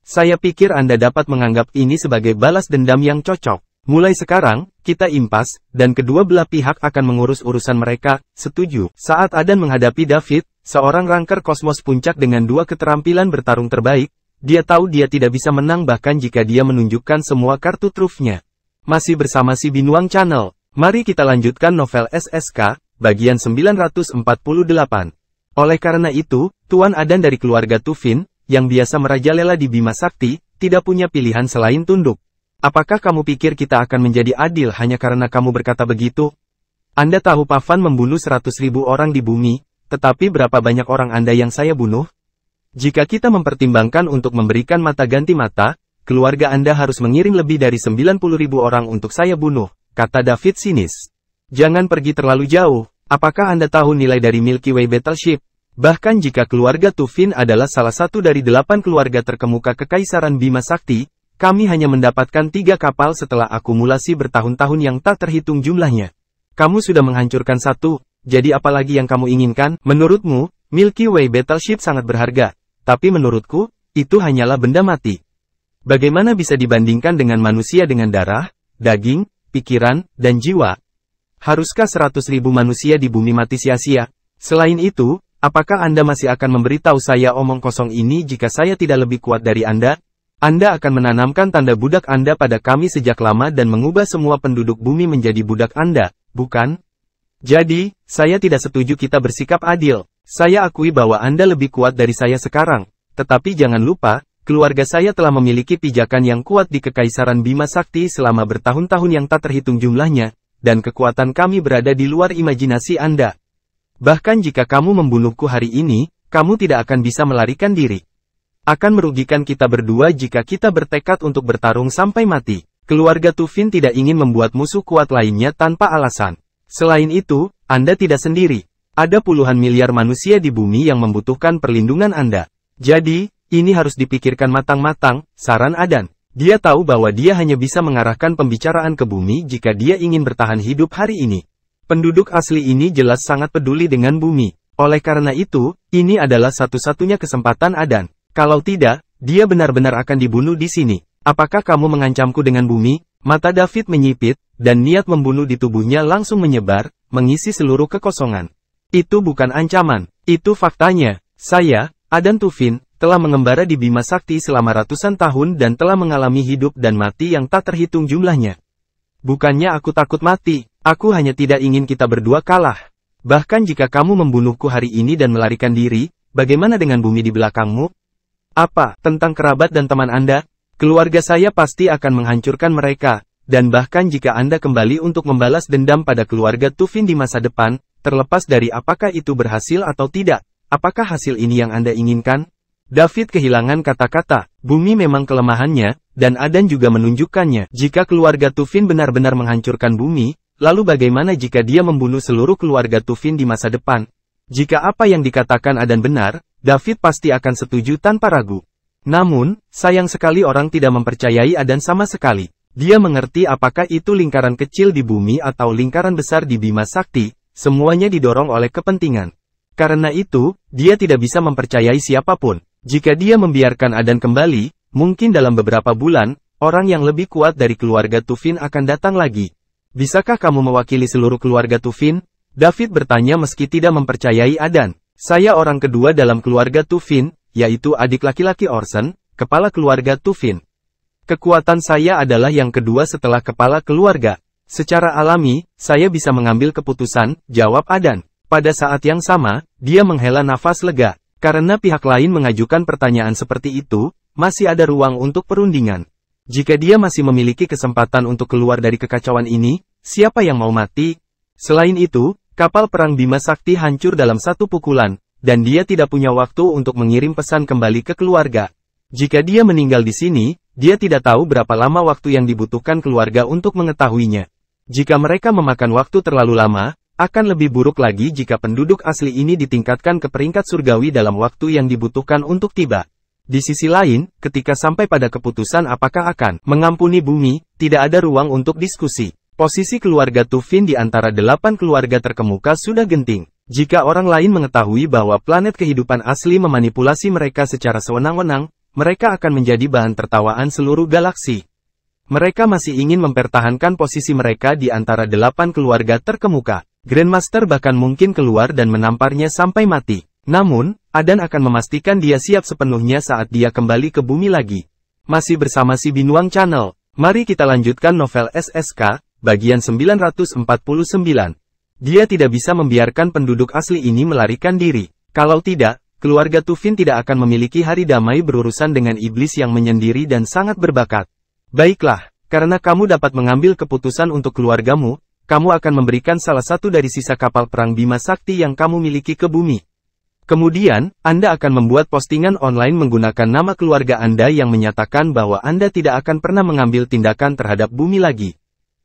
Saya pikir Anda dapat menganggap ini sebagai balas dendam yang cocok. Mulai sekarang, kita impas, dan kedua belah pihak akan mengurus urusan mereka, setuju. Saat Adan menghadapi David, seorang Ranker Kosmos puncak dengan dua keterampilan bertarung terbaik, dia tahu dia tidak bisa menang bahkan jika dia menunjukkan semua kartu trufnya. Masih bersama si Binuang Channel, mari kita lanjutkan novel SSK, bagian 948. Oleh karena itu, Tuan Adan dari keluarga Tufin, yang biasa merajalela di Bima Sakti, tidak punya pilihan selain tunduk. Apakah kamu pikir kita akan menjadi adil hanya karena kamu berkata begitu? Anda tahu Pavan membunuh 100.000 orang di bumi, tetapi berapa banyak orang Anda yang saya bunuh? Jika kita mempertimbangkan untuk memberikan mata ganti mata, keluarga Anda harus mengirim lebih dari 90.000 orang untuk saya bunuh, kata David sinis. Jangan pergi terlalu jauh, apakah Anda tahu nilai dari Milky Way Battleship? Bahkan jika keluarga Tufin adalah salah satu dari 8 keluarga terkemuka Kekaisaran Bima Sakti, kami hanya mendapatkan 3 kapal setelah akumulasi bertahun-tahun yang tak terhitung jumlahnya. Kamu sudah menghancurkan satu, jadi apalagi yang kamu inginkan? Menurutmu, Milky Way Battleship sangat berharga. Tapi menurutku, itu hanyalah benda mati. Bagaimana bisa dibandingkan dengan manusia dengan darah, daging, pikiran, dan jiwa? Haruskah 100.000 manusia di bumi mati sia-sia? Selain itu, apakah Anda masih akan memberitahu saya omong kosong ini jika saya tidak lebih kuat dari Anda? Anda akan menanamkan tanda budak Anda pada kami sejak lama dan mengubah semua penduduk bumi menjadi budak Anda, bukan? Jadi, saya tidak setuju kita bersikap adil. Saya akui bahwa Anda lebih kuat dari saya sekarang, tetapi jangan lupa, keluarga saya telah memiliki pijakan yang kuat di Kekaisaran Bima Sakti selama bertahun-tahun yang tak terhitung jumlahnya, dan kekuatan kami berada di luar imajinasi Anda. Bahkan jika kamu membunuhku hari ini, kamu tidak akan bisa melarikan diri. Akan merugikan kita berdua jika kita bertekad untuk bertarung sampai mati. Keluarga Tufin tidak ingin membuat musuh kuat lainnya tanpa alasan. Selain itu, Anda tidak sendiri. Ada puluhan miliar manusia di bumi yang membutuhkan perlindungan Anda. Jadi, ini harus dipikirkan matang-matang, saran Adan. Dia tahu bahwa dia hanya bisa mengarahkan pembicaraan ke bumi jika dia ingin bertahan hidup hari ini. Penduduk asli ini jelas sangat peduli dengan bumi. Oleh karena itu, ini adalah satu-satunya kesempatan Adan. Kalau tidak, dia benar-benar akan dibunuh di sini. Apakah kamu mengancamku dengan bumi? Mata David menyipit, dan niat membunuh di tubuhnya langsung menyebar, mengisi seluruh kekosongan. Itu bukan ancaman, itu faktanya. Saya, Adan Tufin, telah mengembara di Bima Sakti selama ratusan tahun dan telah mengalami hidup dan mati yang tak terhitung jumlahnya. Bukannya aku takut mati, aku hanya tidak ingin kita berdua kalah. Bahkan jika kamu membunuhku hari ini dan melarikan diri, bagaimana dengan bumi di belakangmu? Apa tentang kerabat dan teman Anda? Keluarga saya pasti akan menghancurkan mereka, dan bahkan jika Anda kembali untuk membalas dendam pada keluarga Tufin di masa depan, terlepas dari apakah itu berhasil atau tidak, apakah hasil ini yang Anda inginkan? David kehilangan kata-kata, bumi memang kelemahannya, dan Adan juga menunjukkannya. Jika keluarga Tufin benar-benar menghancurkan bumi, lalu bagaimana jika dia membunuh seluruh keluarga Tufin di masa depan? Jika apa yang dikatakan Adan benar, David pasti akan setuju tanpa ragu. Namun, sayang sekali orang tidak mempercayai Adan sama sekali. Dia mengerti apakah itu lingkaran kecil di bumi atau lingkaran besar di Bima Sakti. Semuanya didorong oleh kepentingan. Karena itu, dia tidak bisa mempercayai siapapun. Jika dia membiarkan Adan kembali, mungkin dalam beberapa bulan, orang yang lebih kuat dari keluarga Tufin akan datang lagi. Bisakah kamu mewakili seluruh keluarga Tufin? David bertanya meski tidak mempercayai Adan. Saya orang kedua dalam keluarga Tufin, yaitu adik laki-laki Orson, kepala keluarga Tufin. Kekuatan saya adalah yang kedua setelah kepala keluarga. Secara alami, saya bisa mengambil keputusan, jawab Adan. Pada saat yang sama, dia menghela nafas lega. Karena pihak lain mengajukan pertanyaan seperti itu, masih ada ruang untuk perundingan. Jika dia masih memiliki kesempatan untuk keluar dari kekacauan ini, siapa yang mau mati? Selain itu, kapal perang Bima Sakti hancur dalam satu pukulan, dan dia tidak punya waktu untuk mengirim pesan kembali ke keluarga. Jika dia meninggal di sini, dia tidak tahu berapa lama waktu yang dibutuhkan keluarga untuk mengetahuinya. Jika mereka memakan waktu terlalu lama, akan lebih buruk lagi jika penduduk asli ini ditingkatkan ke peringkat surgawi dalam waktu yang dibutuhkan untuk tiba. Di sisi lain, ketika sampai pada keputusan apakah akan mengampuni bumi, tidak ada ruang untuk diskusi. Posisi keluarga Tufin di antara 8 keluarga terkemuka sudah genting. Jika orang lain mengetahui bahwa planet kehidupan asli memanipulasi mereka secara sewenang-wenang, mereka akan menjadi bahan tertawaan seluruh galaksi. Mereka masih ingin mempertahankan posisi mereka di antara 8 keluarga terkemuka. Grandmaster bahkan mungkin keluar dan menamparnya sampai mati. Namun, Adan akan memastikan dia siap sepenuhnya saat dia kembali ke bumi lagi. Masih bersama si Binuang Channel, mari kita lanjutkan novel SSK, bagian 949. Dia tidak bisa membiarkan penduduk asli ini melarikan diri. Kalau tidak, keluarga Tufin tidak akan memiliki hari damai berurusan dengan iblis yang menyendiri dan sangat berbakat. Baiklah, karena kamu dapat mengambil keputusan untuk keluargamu, kamu akan memberikan salah satu dari sisa kapal perang Bima Sakti yang kamu miliki ke bumi. Kemudian, Anda akan membuat postingan online menggunakan nama keluarga Anda yang menyatakan bahwa Anda tidak akan pernah mengambil tindakan terhadap bumi lagi.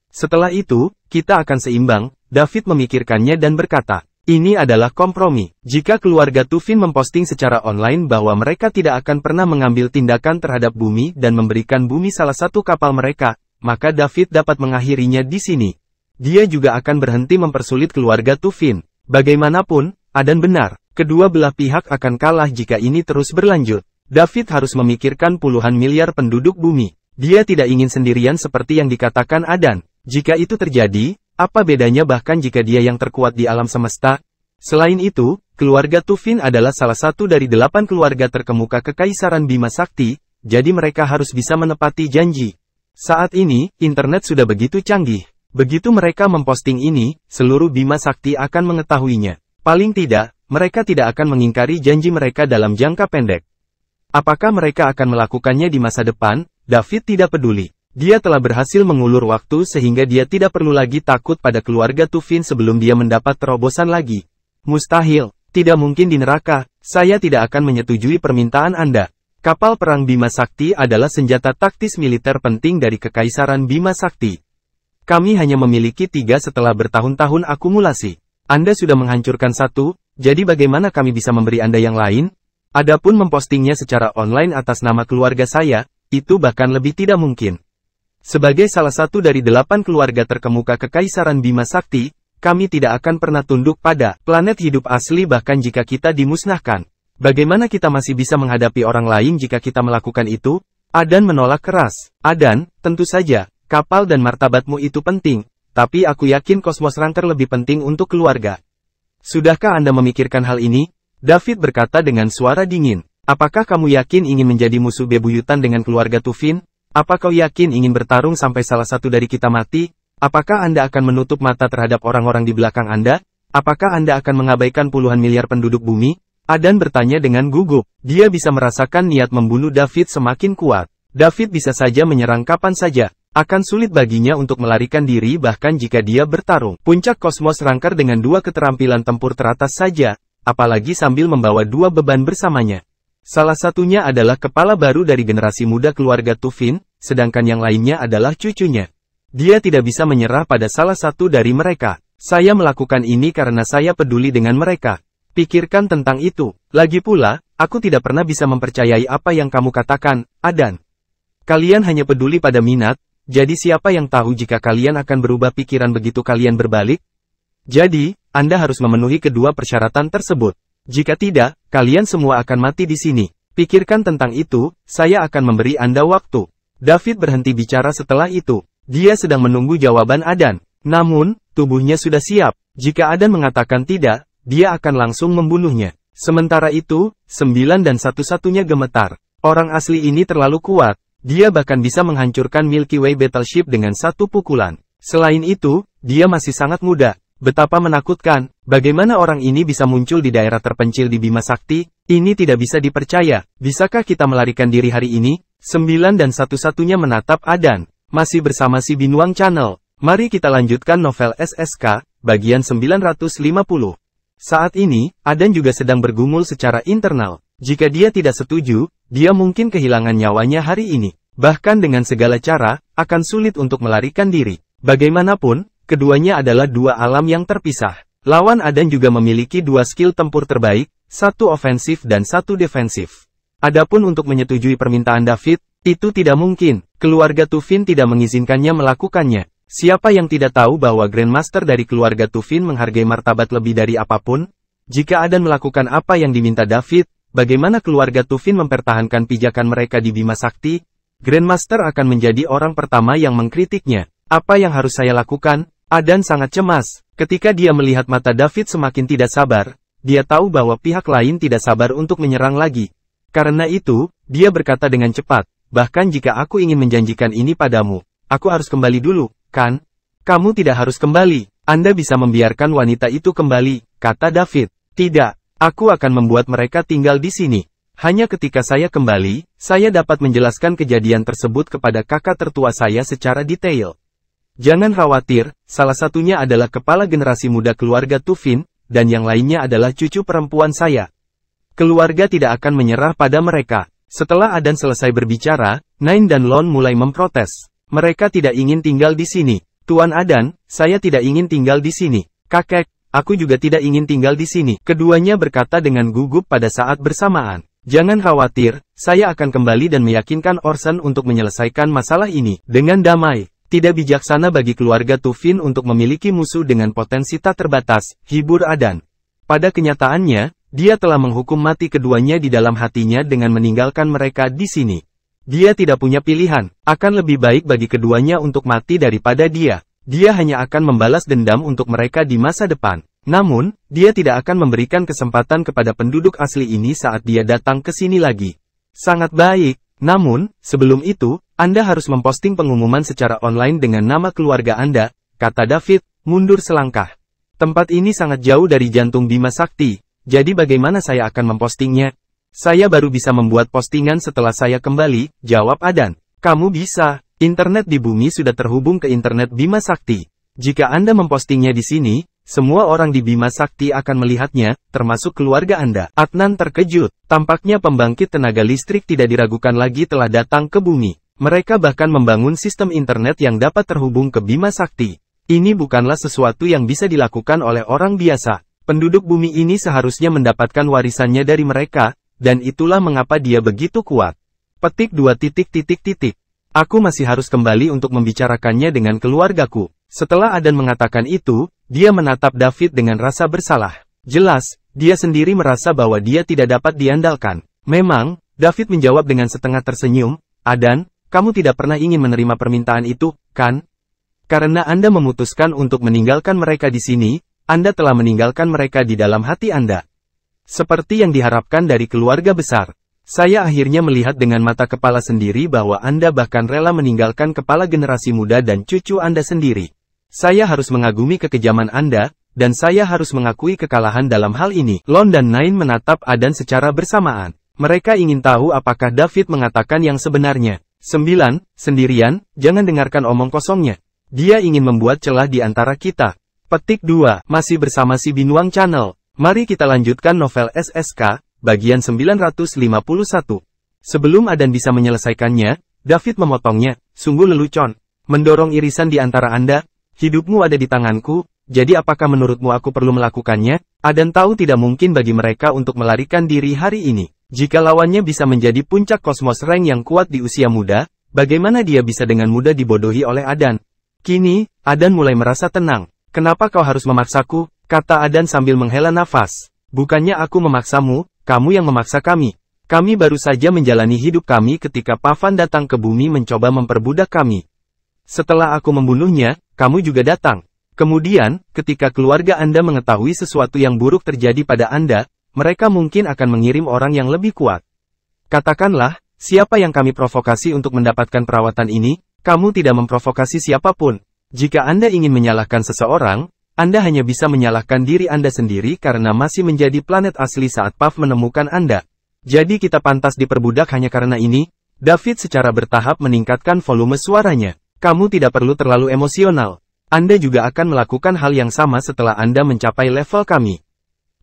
Setelah itu, kita akan seimbang. David memikirkannya dan berkata, ini adalah kompromi. Jika keluarga Tufin memposting secara online bahwa mereka tidak akan pernah mengambil tindakan terhadap bumi dan memberikan bumi salah satu kapal mereka, maka David dapat mengakhirinya di sini. Dia juga akan berhenti mempersulit keluarga Tufin. Bagaimanapun, Adan benar. Kedua belah pihak akan kalah jika ini terus berlanjut. David harus memikirkan puluhan miliar penduduk bumi. Dia tidak ingin sendirian seperti yang dikatakan Adan. Jika itu terjadi, apa bedanya bahkan jika dia yang terkuat di alam semesta? Selain itu, keluarga Tufin adalah salah satu dari 8 keluarga terkemuka Kekaisaran Bima Sakti, jadi mereka harus bisa menepati janji. Saat ini, internet sudah begitu canggih. Begitu mereka memposting ini, seluruh Bima Sakti akan mengetahuinya. Paling tidak, mereka tidak akan mengingkari janji mereka dalam jangka pendek. Apakah mereka akan melakukannya di masa depan? David tidak peduli. Dia telah berhasil mengulur waktu sehingga dia tidak perlu lagi takut pada keluarga Tufin sebelum dia mendapat terobosan lagi. Mustahil, tidak mungkin di neraka, saya tidak akan menyetujui permintaan Anda. Kapal perang Bima Sakti adalah senjata taktis militer penting dari Kekaisaran Bima Sakti. Kami hanya memiliki 3 setelah bertahun-tahun akumulasi. Anda sudah menghancurkan 1, jadi bagaimana kami bisa memberi Anda yang lain? Adapun mempostingnya secara online atas nama keluarga saya, itu bahkan lebih tidak mungkin. Sebagai salah satu dari 8 keluarga terkemuka Kekaisaran Bima Sakti, kami tidak akan pernah tunduk pada planet hidup asli bahkan jika kita dimusnahkan. Bagaimana kita masih bisa menghadapi orang lain jika kita melakukan itu? Adan menolak keras. Adan, tentu saja. Kapal dan martabatmu itu penting, tapi aku yakin Kosmos Ranker lebih penting untuk keluarga. Sudahkah Anda memikirkan hal ini? David berkata dengan suara dingin. Apakah kamu yakin ingin menjadi musuh bebuyutan dengan keluarga Tufin? Apa kau yakin ingin bertarung sampai salah satu dari kita mati? Apakah Anda akan menutup mata terhadap orang-orang di belakang Anda? Apakah Anda akan mengabaikan puluhan miliar penduduk bumi? Adan bertanya dengan gugup. Dia bisa merasakan niat membunuh David semakin kuat. David bisa saja menyerang kapan saja. Akan sulit baginya untuk melarikan diri bahkan jika dia bertarung. Puncak Kosmos Ranker dengan 2 keterampilan tempur teratas saja, apalagi sambil membawa 2 beban bersamanya. Salah satunya adalah kepala baru dari generasi muda keluarga Tufin, sedangkan yang lainnya adalah cucunya. Dia tidak bisa menyerah pada salah satu dari mereka. Saya melakukan ini karena saya peduli dengan mereka. Pikirkan tentang itu. Lagi pula, aku tidak pernah bisa mempercayai apa yang kamu katakan, Adan. Kalian hanya peduli pada minat. Jadi siapa yang tahu jika kalian akan berubah pikiran begitu kalian berbalik? Jadi, Anda harus memenuhi kedua persyaratan tersebut. Jika tidak, kalian semua akan mati di sini. Pikirkan tentang itu, saya akan memberi Anda waktu. David berhenti bicara setelah itu. Dia sedang menunggu jawaban Adan. Namun, tubuhnya sudah siap. Jika Adan mengatakan tidak, dia akan langsung membunuhnya. Sementara itu, 9 dan satu-satunya gemetar. Orang asli ini terlalu kuat, dia bahkan bisa menghancurkan Milky Way Battleship dengan satu pukulan. Selain itu, dia masih sangat muda. Betapa menakutkan, bagaimana orang ini bisa muncul di daerah terpencil di Bima Sakti? Ini tidak bisa dipercaya. Bisakah kita melarikan diri hari ini? 9 dan satu-satunya menatap Adan. Masih bersama si Binuang Channel. Mari kita lanjutkan novel SSK, bagian 950. Saat ini, Adan juga sedang bergumul secara internal. Jika dia tidak setuju, dia mungkin kehilangan nyawanya hari ini. Bahkan dengan segala cara, akan sulit untuk melarikan diri. Bagaimanapun, keduanya adalah dua alam yang terpisah. Lawan Adan juga memiliki dua skill tempur terbaik, satu ofensif dan satu defensif. Adapun untuk menyetujui permintaan David, itu tidak mungkin. Keluarga Tufin tidak mengizinkannya melakukannya. Siapa yang tidak tahu bahwa Grandmaster dari keluarga Tufin menghargai martabat lebih dari apapun? Jika Adan melakukan apa yang diminta David, bagaimana keluarga Tufin mempertahankan pijakan mereka di Bima Sakti? Grandmaster akan menjadi orang pertama yang mengkritiknya. Apa yang harus saya lakukan? Adan sangat cemas. Ketika dia melihat mata David semakin tidak sabar, dia tahu bahwa pihak lain tidak sabar untuk menyerang lagi. Karena itu, dia berkata dengan cepat, bahkan jika aku ingin menjanjikan ini padamu, aku harus kembali dulu. Kan? Kamu tidak harus kembali. Anda bisa membiarkan wanita itu kembali, kata David. Tidak, aku akan membuat mereka tinggal di sini. Hanya ketika saya kembali, saya dapat menjelaskan kejadian tersebut kepada kakak tertua saya secara detail. Jangan khawatir, salah satunya adalah kepala generasi muda keluarga Tufin, dan yang lainnya adalah cucu perempuan saya. Keluarga tidak akan menyerah pada mereka. Setelah Adan selesai berbicara, Nain dan Lon mulai memprotes. Mereka tidak ingin tinggal di sini. Tuan Adan, saya tidak ingin tinggal di sini. Kakek, aku juga tidak ingin tinggal di sini. Keduanya berkata dengan gugup pada saat bersamaan. Jangan khawatir, saya akan kembali dan meyakinkan Orson untuk menyelesaikan masalah ini dengan damai. Tidak bijaksana bagi keluarga Tufin untuk memiliki musuh dengan potensi tak terbatas, hibur Adan. Pada kenyataannya, dia telah menghukum mati keduanya di dalam hatinya dengan meninggalkan mereka di sini. Dia tidak punya pilihan, akan lebih baik bagi keduanya untuk mati daripada dia. Dia hanya akan membalas dendam untuk mereka di masa depan. Namun, dia tidak akan memberikan kesempatan kepada penduduk asli ini saat dia datang ke sini lagi. Sangat baik, namun, sebelum itu, Anda harus memposting pengumuman secara online dengan nama keluarga Anda, kata David, mundur selangkah. Tempat ini sangat jauh dari jantung Bima Sakti, jadi bagaimana saya akan mempostingnya? Saya baru bisa membuat postingan setelah saya kembali, jawab Adan. Kamu bisa. Internet di bumi sudah terhubung ke internet Bima Sakti. Jika Anda mempostingnya di sini, semua orang di Bima Sakti akan melihatnya, termasuk keluarga Anda. Adnan terkejut. Tampaknya pembangkit tenaga listrik tidak diragukan lagi telah datang ke bumi. Mereka bahkan membangun sistem internet yang dapat terhubung ke Bima Sakti. Ini bukanlah sesuatu yang bisa dilakukan oleh orang biasa. Penduduk bumi ini seharusnya mendapatkan warisannya dari mereka. Dan itulah mengapa dia begitu kuat. Petik 2. Aku masih harus kembali untuk membicarakannya dengan keluargaku. Setelah Adan mengatakan itu, dia menatap David dengan rasa bersalah. Jelas, dia sendiri merasa bahwa dia tidak dapat diandalkan. Memang, David menjawab dengan setengah tersenyum, Adan, kamu tidak pernah ingin menerima permintaan itu, kan? Karena Anda memutuskan untuk meninggalkan mereka di sini, Anda telah meninggalkan mereka di dalam hati Anda. Seperti yang diharapkan dari keluarga besar. Saya akhirnya melihat dengan mata kepala sendiri bahwa Anda bahkan rela meninggalkan kepala generasi muda dan cucu Anda sendiri. Saya harus mengagumi kekejaman Anda, dan saya harus mengakui kekalahan dalam hal ini. Lon dan Nain menatap Adan secara bersamaan. Mereka ingin tahu apakah David mengatakan yang sebenarnya. 9. Sendirian, jangan dengarkan omong kosongnya. Dia ingin membuat celah di antara kita. Petik 2. Masih bersama si Binuang Channel. Mari kita lanjutkan novel SSK, bagian 951. Sebelum Adan bisa menyelesaikannya, David memotongnya, sungguh lelucon. Mendorong irisan di antara Anda, hidupmu ada di tanganku, jadi apakah menurutmu aku perlu melakukannya? Adan tahu tidak mungkin bagi mereka untuk melarikan diri hari ini. Jika lawannya bisa menjadi puncak kosmos rank yang kuat di usia muda, bagaimana dia bisa dengan mudah dibodohi oleh Adan? Kini, Adan mulai merasa tenang. Kenapa kau harus memaksaku? Kata Adan sambil menghela nafas. Bukannya aku memaksamu, kamu yang memaksa kami. Kami baru saja menjalani hidup kami ketika Pavan datang ke bumi mencoba memperbudak kami. Setelah aku membunuhnya, kamu juga datang. Kemudian, ketika keluarga Anda mengetahui sesuatu yang buruk terjadi pada Anda, mereka mungkin akan mengirim orang yang lebih kuat. Katakanlah, siapa yang kami provokasi untuk mendapatkan perawatan ini? Kamu tidak memprovokasi siapapun. Jika Anda ingin menyalahkan seseorang, Anda hanya bisa menyalahkan diri Anda sendiri karena masih menjadi planet asli saat Puff menemukan Anda. Jadi kita pantas diperbudak hanya karena ini? David secara bertahap meningkatkan volume suaranya. Kamu tidak perlu terlalu emosional. Anda juga akan melakukan hal yang sama setelah Anda mencapai level kami.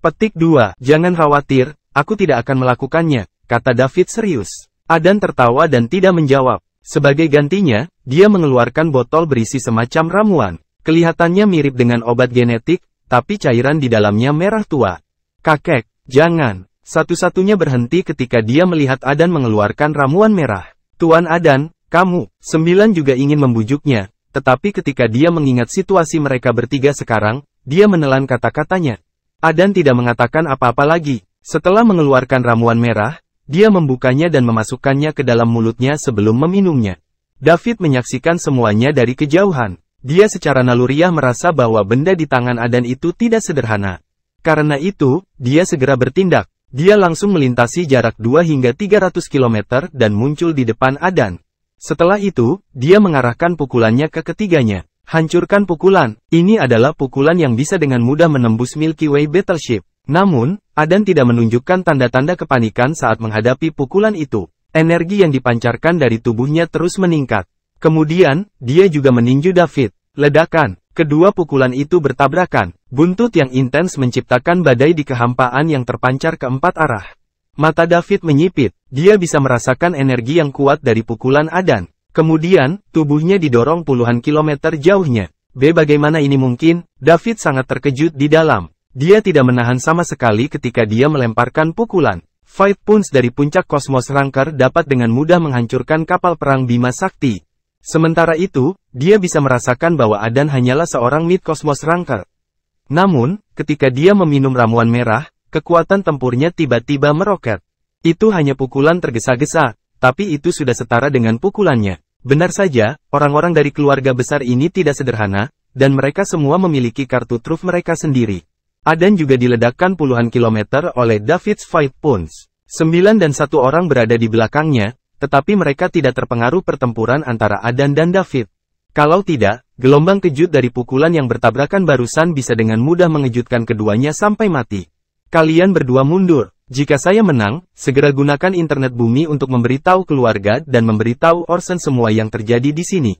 Petik 2. Jangan khawatir, aku tidak akan melakukannya, kata David serius. Adan tertawa dan tidak menjawab. Sebagai gantinya, dia mengeluarkan botol berisi semacam ramuan. Kelihatannya mirip dengan obat genetik, tapi cairan di dalamnya merah tua. Kakek, jangan. Satu-satunya berhenti ketika dia melihat Adan mengeluarkan ramuan merah. Tuan Adan, kamu. 9 juga ingin membujuknya, tetapi ketika dia mengingat situasi mereka bertiga sekarang, dia menelan kata-katanya. Adan tidak mengatakan apa-apa lagi. Setelah mengeluarkan ramuan merah, dia membukanya dan memasukkannya ke dalam mulutnya sebelum meminumnya. David menyaksikan semuanya dari kejauhan. Dia secara naluriah merasa bahwa benda di tangan Adan itu tidak sederhana. Karena itu, dia segera bertindak. Dia langsung melintasi jarak 2 hingga 300 km dan muncul di depan Adan. Setelah itu, dia mengarahkan pukulannya ke ketiganya. Hancurkan pukulan. Ini adalah pukulan yang bisa dengan mudah menembus Milky Way Battleship. Namun, Adan tidak menunjukkan tanda-tanda kepanikan saat menghadapi pukulan itu. Energi yang dipancarkan dari tubuhnya terus meningkat. Kemudian, dia juga meninju David. Ledakan. Kedua pukulan itu bertabrakan. Buntut yang intens menciptakan badai di kehampaan yang terpancar ke 4 arah. Mata David menyipit. Dia bisa merasakan energi yang kuat dari pukulan Adan. Kemudian, tubuhnya didorong puluhan kilometer jauhnya. Bagaimana ini mungkin? David sangat terkejut di dalam. Dia tidak menahan sama sekali ketika dia melemparkan pukulan. Fight Punch dari puncak Cosmos Ranker dapat dengan mudah menghancurkan kapal perang Bima Sakti. Sementara itu, dia bisa merasakan bahwa Adan hanyalah seorang Mid-Cosmos Ranker. Namun, ketika dia meminum ramuan merah, kekuatan tempurnya tiba-tiba meroket. Itu hanya pukulan tergesa-gesa, tapi itu sudah setara dengan pukulannya. Benar saja, orang-orang dari keluarga besar ini tidak sederhana, dan mereka semua memiliki kartu truf mereka sendiri. Adan juga diledakkan puluhan kilometer oleh David's Fight Punch. 9 dan 1 orang berada di belakangnya, tetapi mereka tidak terpengaruh pertempuran antara Adan dan David. Kalau tidak, gelombang kejut dari pukulan yang bertabrakan barusan bisa dengan mudah mengejutkan keduanya sampai mati. Kalian berdua mundur. Jika saya menang, segera gunakan internet bumi untuk memberitahu keluarga dan memberitahu Orson semua yang terjadi di sini.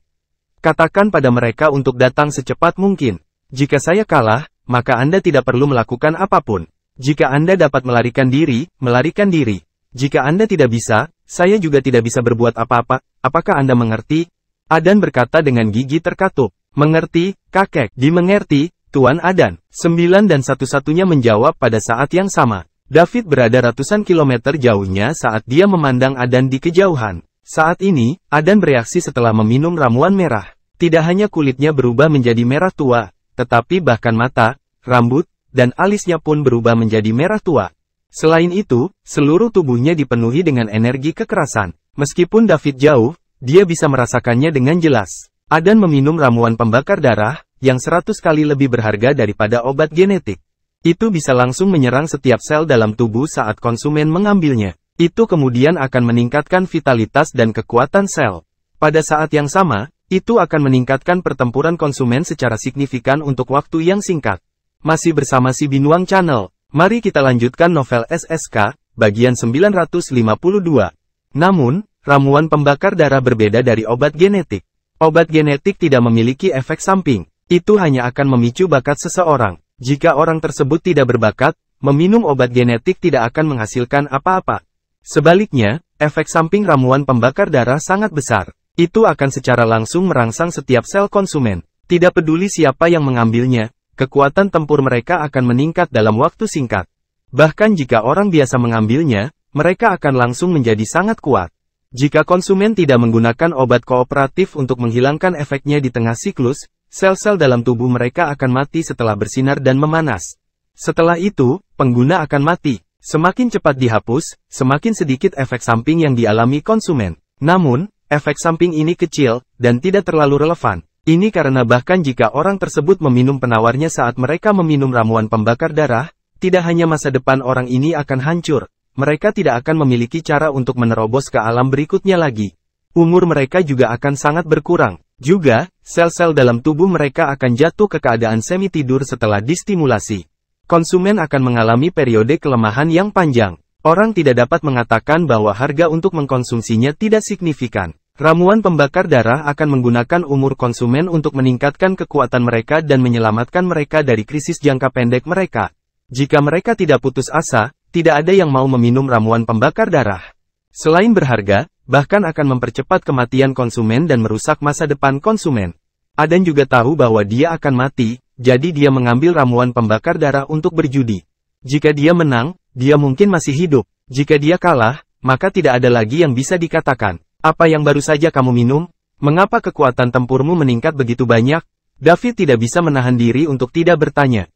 Katakan pada mereka untuk datang secepat mungkin. Jika saya kalah, maka Anda tidak perlu melakukan apapun. Jika Anda dapat melarikan diri, melarikan diri. Jika Anda tidak bisa, saya juga tidak bisa berbuat apa-apa. Apakah Anda mengerti? Adan berkata dengan gigi terkatup. Mengerti, kakek. Dimengerti, Tuan Adan. 9 dan satu-satunya menjawab pada saat yang sama. David berada ratusan kilometer jauhnya saat dia memandang Adan di kejauhan. Saat ini, Adan bereaksi setelah meminum ramuan merah. Tidak hanya kulitnya berubah menjadi merah tua, tetapi bahkan mata, rambut, dan alisnya pun berubah menjadi merah tua. Selain itu, seluruh tubuhnya dipenuhi dengan energi kekerasan. Meskipun David jauh, dia bisa merasakannya dengan jelas. Adan meminum ramuan pembakar darah, yang 100 kali lebih berharga daripada obat genetik. Itu bisa langsung menyerang setiap sel dalam tubuh saat konsumen mengambilnya. Itu kemudian akan meningkatkan vitalitas dan kekuatan sel. Pada saat yang sama, itu akan meningkatkan pertempuran konsumen secara signifikan untuk waktu yang singkat. Masih bersama si Binuang Channel. Mari kita lanjutkan novel SSK, bagian 952. Namun, ramuan pembakar darah berbeda dari obat genetik. Obat genetik tidak memiliki efek samping. Itu hanya akan memicu bakat seseorang. Jika orang tersebut tidak berbakat, meminum obat genetik tidak akan menghasilkan apa-apa. Sebaliknya, efek samping ramuan pembakar darah sangat besar. Itu akan secara langsung merangsang setiap sel konsumen. Tidak peduli siapa yang mengambilnya, kekuatan tempur mereka akan meningkat dalam waktu singkat. Bahkan jika orang biasa mengambilnya, mereka akan langsung menjadi sangat kuat. Jika konsumen tidak menggunakan obat kooperatif untuk menghilangkan efeknya di tengah siklus, sel-sel dalam tubuh mereka akan mati setelah bersinar dan memanas. Setelah itu, pengguna akan mati. Semakin cepat dihapus, semakin sedikit efek samping yang dialami konsumen. Namun, efek samping ini kecil, dan tidak terlalu relevan. Ini karena bahkan jika orang tersebut meminum penawarnya saat mereka meminum ramuan pembakar darah, tidak hanya masa depan orang ini akan hancur, mereka tidak akan memiliki cara untuk menerobos ke alam berikutnya lagi. Umur mereka juga akan sangat berkurang. Juga, sel-sel dalam tubuh mereka akan jatuh ke keadaan semi-tidur setelah distimulasi. Konsumen akan mengalami periode kelemahan yang panjang. Orang tidak dapat mengatakan bahwa harga untuk mengkonsumsinya tidak signifikan. Ramuan pembakar darah akan menggunakan umur konsumen untuk meningkatkan kekuatan mereka dan menyelamatkan mereka dari krisis jangka pendek mereka. Jika mereka tidak putus asa, tidak ada yang mau meminum ramuan pembakar darah. Selain berharga, bahkan akan mempercepat kematian konsumen dan merusak masa depan konsumen. Adan juga tahu bahwa dia akan mati, jadi dia mengambil ramuan pembakar darah untuk berjudi. Jika dia menang, dia mungkin masih hidup. Jika dia kalah, maka tidak ada lagi yang bisa dikatakan. Apa yang baru saja kamu minum? Mengapa kekuatan tempurmu meningkat begitu banyak? David tidak bisa menahan diri untuk tidak bertanya.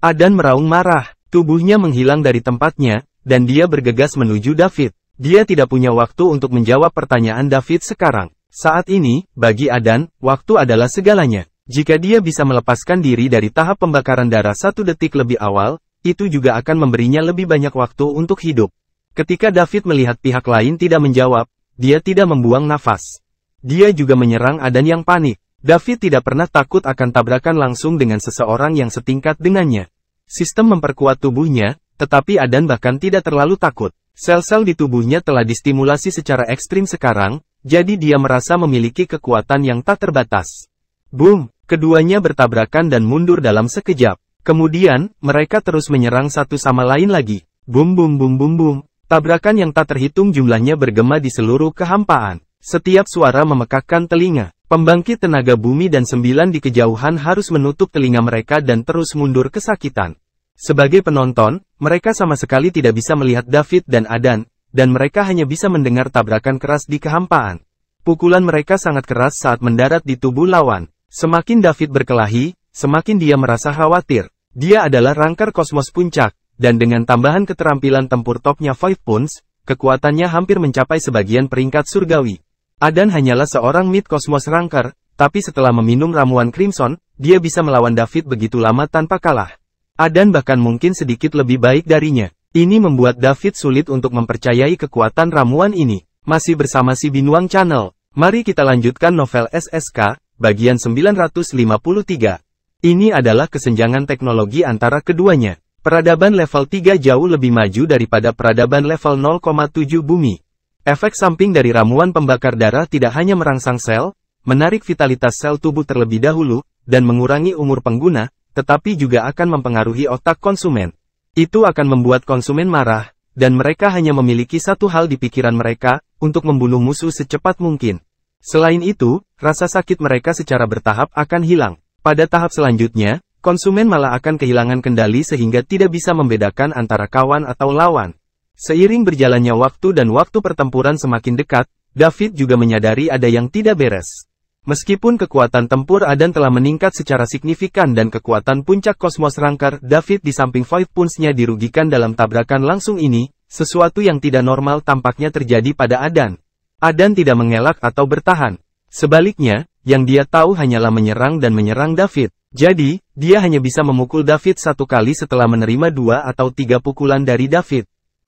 Adan meraung marah. Tubuhnya menghilang dari tempatnya, dan dia bergegas menuju David. Dia tidak punya waktu untuk menjawab pertanyaan David sekarang. Saat ini, bagi Adan, waktu adalah segalanya. Jika dia bisa melepaskan diri dari tahap pembakaran darah 1 detik lebih awal, itu juga akan memberinya lebih banyak waktu untuk hidup. Ketika David melihat pihak lain tidak menjawab, dia tidak membuang nafas. Dia juga menyerang Adan yang panik. David tidak pernah takut akan tabrakan langsung dengan seseorang yang setingkat dengannya. Sistem memperkuat tubuhnya, tetapi Adan bahkan tidak terlalu takut. Sel-sel di tubuhnya telah distimulasi secara ekstrim sekarang, jadi dia merasa memiliki kekuatan yang tak terbatas. Boom! Keduanya bertabrakan dan mundur dalam sekejap. Kemudian, mereka terus menyerang satu sama lain lagi. Boom boom boom boom boom. Tabrakan yang tak terhitung jumlahnya bergema di seluruh kehampaan. Setiap suara memekakkan telinga. Pembangkit tenaga bumi dan 9 di kejauhan harus menutup telinga mereka dan terus mundur kesakitan. Sebagai penonton, mereka sama sekali tidak bisa melihat David dan Adan, dan mereka hanya bisa mendengar tabrakan keras di kehampaan. Pukulan mereka sangat keras saat mendarat di tubuh lawan. Semakin David berkelahi, semakin dia merasa khawatir. Dia adalah Ranger Kosmos Puncak. Dan dengan tambahan keterampilan tempur topnya Void Punch, kekuatannya hampir mencapai sebagian peringkat surgawi. Adan hanyalah seorang Mid Cosmos Ranger, tapi setelah meminum ramuan Crimson, dia bisa melawan David begitu lama tanpa kalah. Adan bahkan mungkin sedikit lebih baik darinya. Ini membuat David sulit untuk mempercayai kekuatan ramuan ini. Masih bersama si Binuang Channel, mari kita lanjutkan novel SSK, bagian 953. Ini adalah kesenjangan teknologi antara keduanya. Peradaban level 3 jauh lebih maju daripada peradaban level 0,7 bumi. Efek samping dari ramuan pembakar darah tidak hanya merangsang sel, menarik vitalitas sel tubuh terlebih dahulu, dan mengurangi umur pengguna, tetapi juga akan mempengaruhi otak konsumen. Itu akan membuat konsumen marah, dan mereka hanya memiliki satu hal di pikiran mereka, untuk membunuh musuh secepat mungkin. Selain itu, rasa sakit mereka secara bertahap akan hilang. Pada tahap selanjutnya, konsumen malah akan kehilangan kendali sehingga tidak bisa membedakan antara kawan atau lawan. Seiring berjalannya waktu dan waktu pertempuran semakin dekat, David juga menyadari ada yang tidak beres. Meskipun kekuatan tempur Adan telah meningkat secara signifikan dan kekuatan puncak Kosmos Ranger David di samping Void Punch-nya dirugikan dalam tabrakan langsung ini, sesuatu yang tidak normal tampaknya terjadi pada Adan. Adan tidak mengelak atau bertahan. Sebaliknya, yang dia tahu hanyalah menyerang dan menyerang David. Jadi, dia hanya bisa memukul David satu kali setelah menerima 2 atau 3 pukulan dari David.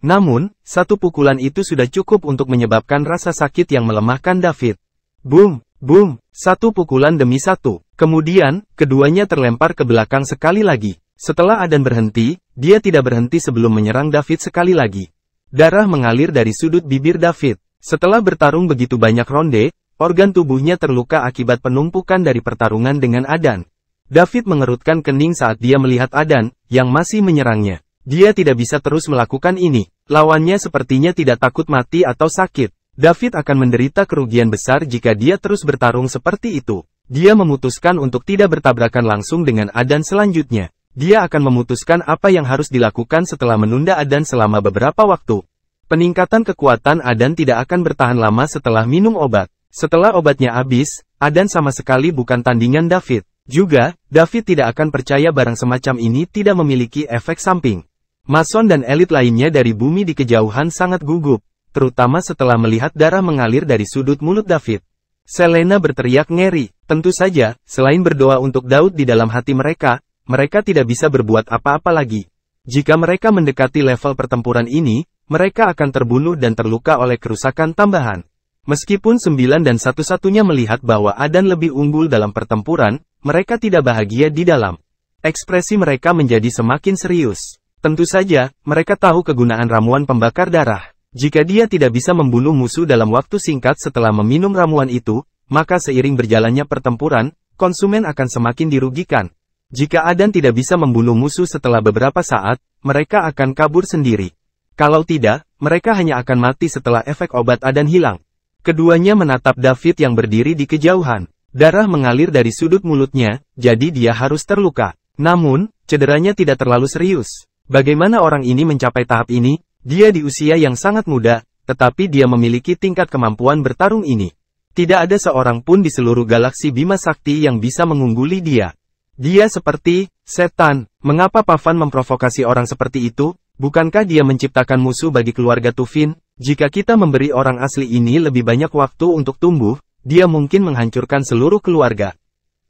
Namun, satu pukulan itu sudah cukup untuk menyebabkan rasa sakit yang melemahkan David. Boom, boom, satu pukulan demi satu. Kemudian, keduanya terlempar ke belakang sekali lagi. Setelah Adan berhenti, dia tidak berhenti sebelum menyerang David sekali lagi. Darah mengalir dari sudut bibir David. Setelah bertarung begitu banyak ronde, organ tubuhnya terluka akibat penumpukan dari pertarungan dengan Adan. David mengerutkan kening saat dia melihat Adan, yang masih menyerangnya. Dia tidak bisa terus melakukan ini. Lawannya sepertinya tidak takut mati atau sakit. David akan menderita kerugian besar jika dia terus bertarung seperti itu. Dia memutuskan untuk tidak bertabrakan langsung dengan Adan selanjutnya. Dia akan memutuskan apa yang harus dilakukan setelah menunda Adan selama beberapa waktu. Peningkatan kekuatan Adan tidak akan bertahan lama setelah minum obat. Setelah obatnya habis, Adan sama sekali bukan tandingan David. Juga, David tidak akan percaya barang semacam ini tidak memiliki efek samping. Mason dan elit lainnya dari bumi di kejauhan sangat gugup, terutama setelah melihat darah mengalir dari sudut mulut David. Selena berteriak ngeri. Tentu saja, selain berdoa untuk Daud di dalam hati mereka, mereka tidak bisa berbuat apa-apa lagi. Jika mereka mendekati level pertempuran ini, mereka akan terbunuh dan terluka oleh kerusakan tambahan. Meskipun 9 dan satu-satunya melihat bahwa Adan lebih unggul dalam pertempuran, mereka tidak bahagia di dalam. Ekspresi mereka menjadi semakin serius. Tentu saja, mereka tahu kegunaan ramuan pembakar darah. Jika dia tidak bisa membunuh musuh dalam waktu singkat setelah meminum ramuan itu, maka seiring berjalannya pertempuran, konsumen akan semakin dirugikan. Jika Adan tidak bisa membunuh musuh setelah beberapa saat, mereka akan kabur sendiri. Kalau tidak, mereka hanya akan mati setelah efek obat Adan hilang. Keduanya menatap David yang berdiri di kejauhan. Darah mengalir dari sudut mulutnya, jadi dia harus terluka. Namun, cederanya tidak terlalu serius. Bagaimana orang ini mencapai tahap ini? Dia di usia yang sangat muda, tetapi dia memiliki tingkat kemampuan bertarung ini. Tidak ada seorang pun di seluruh galaksi Bima Sakti yang bisa mengungguli dia. Dia seperti setan. Mengapa Pavan memprovokasi orang seperti itu? Bukankah dia menciptakan musuh bagi keluarga Tufin? Jika kita memberi orang asli ini lebih banyak waktu untuk tumbuh, dia mungkin menghancurkan seluruh keluarga.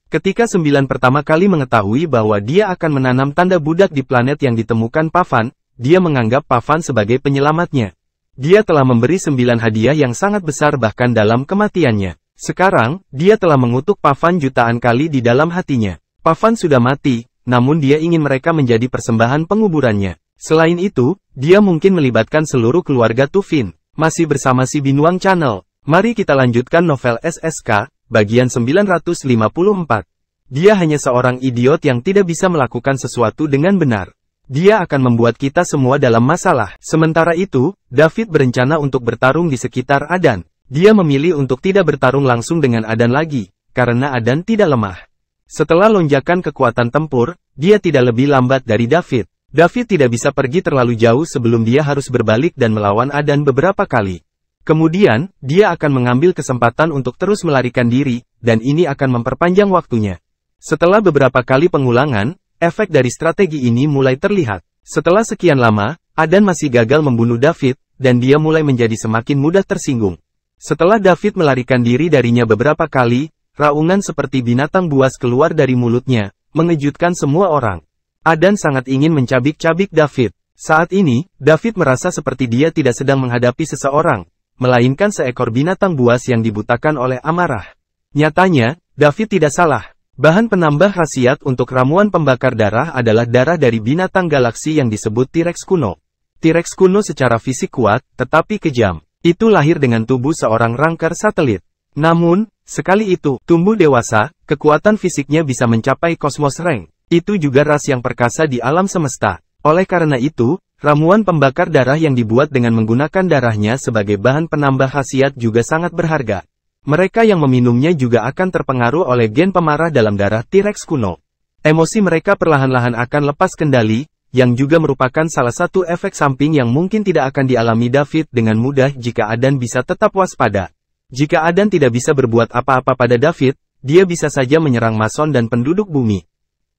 Ketika 9 pertama kali mengetahui bahwa dia akan menanam tanda budak di planet yang ditemukan Pavan, dia menganggap Pavan sebagai penyelamatnya. Dia telah memberi 9 hadiah yang sangat besar bahkan dalam kematiannya. Sekarang, dia telah mengutuk Pavan jutaan kali di dalam hatinya. Pavan sudah mati, namun dia ingin mereka menjadi persembahan penguburannya. Selain itu, dia mungkin melibatkan seluruh keluarga Tufin. Masih bersama si Binuang Channel. Mari kita lanjutkan novel SSK, bagian 954. Dia hanya seorang idiot yang tidak bisa melakukan sesuatu dengan benar. Dia akan membuat kita semua dalam masalah. Sementara itu, David berencana untuk bertarung di sekitar Adan. Dia memilih untuk tidak bertarung langsung dengan Adan lagi, karena Adan tidak lemah. Setelah lonjakan kekuatan tempur, dia tidak lebih lambat dari David. David tidak bisa pergi terlalu jauh sebelum dia harus berbalik dan melawan Adan beberapa kali. Kemudian, dia akan mengambil kesempatan untuk terus melarikan diri, dan ini akan memperpanjang waktunya. Setelah beberapa kali pengulangan, efek dari strategi ini mulai terlihat. Setelah sekian lama, Adan masih gagal membunuh David, dan dia mulai menjadi semakin mudah tersinggung. Setelah David melarikan diri darinya beberapa kali, raungan seperti binatang buas keluar dari mulutnya, mengejutkan semua orang. Adan sangat ingin mencabik-cabik David. Saat ini, David merasa seperti dia tidak sedang menghadapi seseorang, melainkan seekor binatang buas yang dibutakan oleh amarah. Nyatanya, David tidak salah. Bahan penambah khasiat untuk ramuan pembakar darah adalah darah dari binatang galaksi yang disebut T-Rex kuno. T-Rex kuno secara fisik kuat, tetapi kejam. Itu lahir dengan tubuh seorang rangker satelit. Namun, sekali itu tumbuh dewasa, kekuatan fisiknya bisa mencapai Cosmos Rank. Itu juga ras yang perkasa di alam semesta. Oleh karena itu, ramuan pembakar darah yang dibuat dengan menggunakan darahnya sebagai bahan penambah khasiat juga sangat berharga. Mereka yang meminumnya juga akan terpengaruh oleh gen pemarah dalam darah T-Rex kuno. Emosi mereka perlahan-lahan akan lepas kendali, yang juga merupakan salah satu efek samping yang mungkin tidak akan dialami David dengan mudah jika Adan bisa tetap waspada. Jika Adan tidak bisa berbuat apa-apa pada David, dia bisa saja menyerang Mason dan penduduk bumi.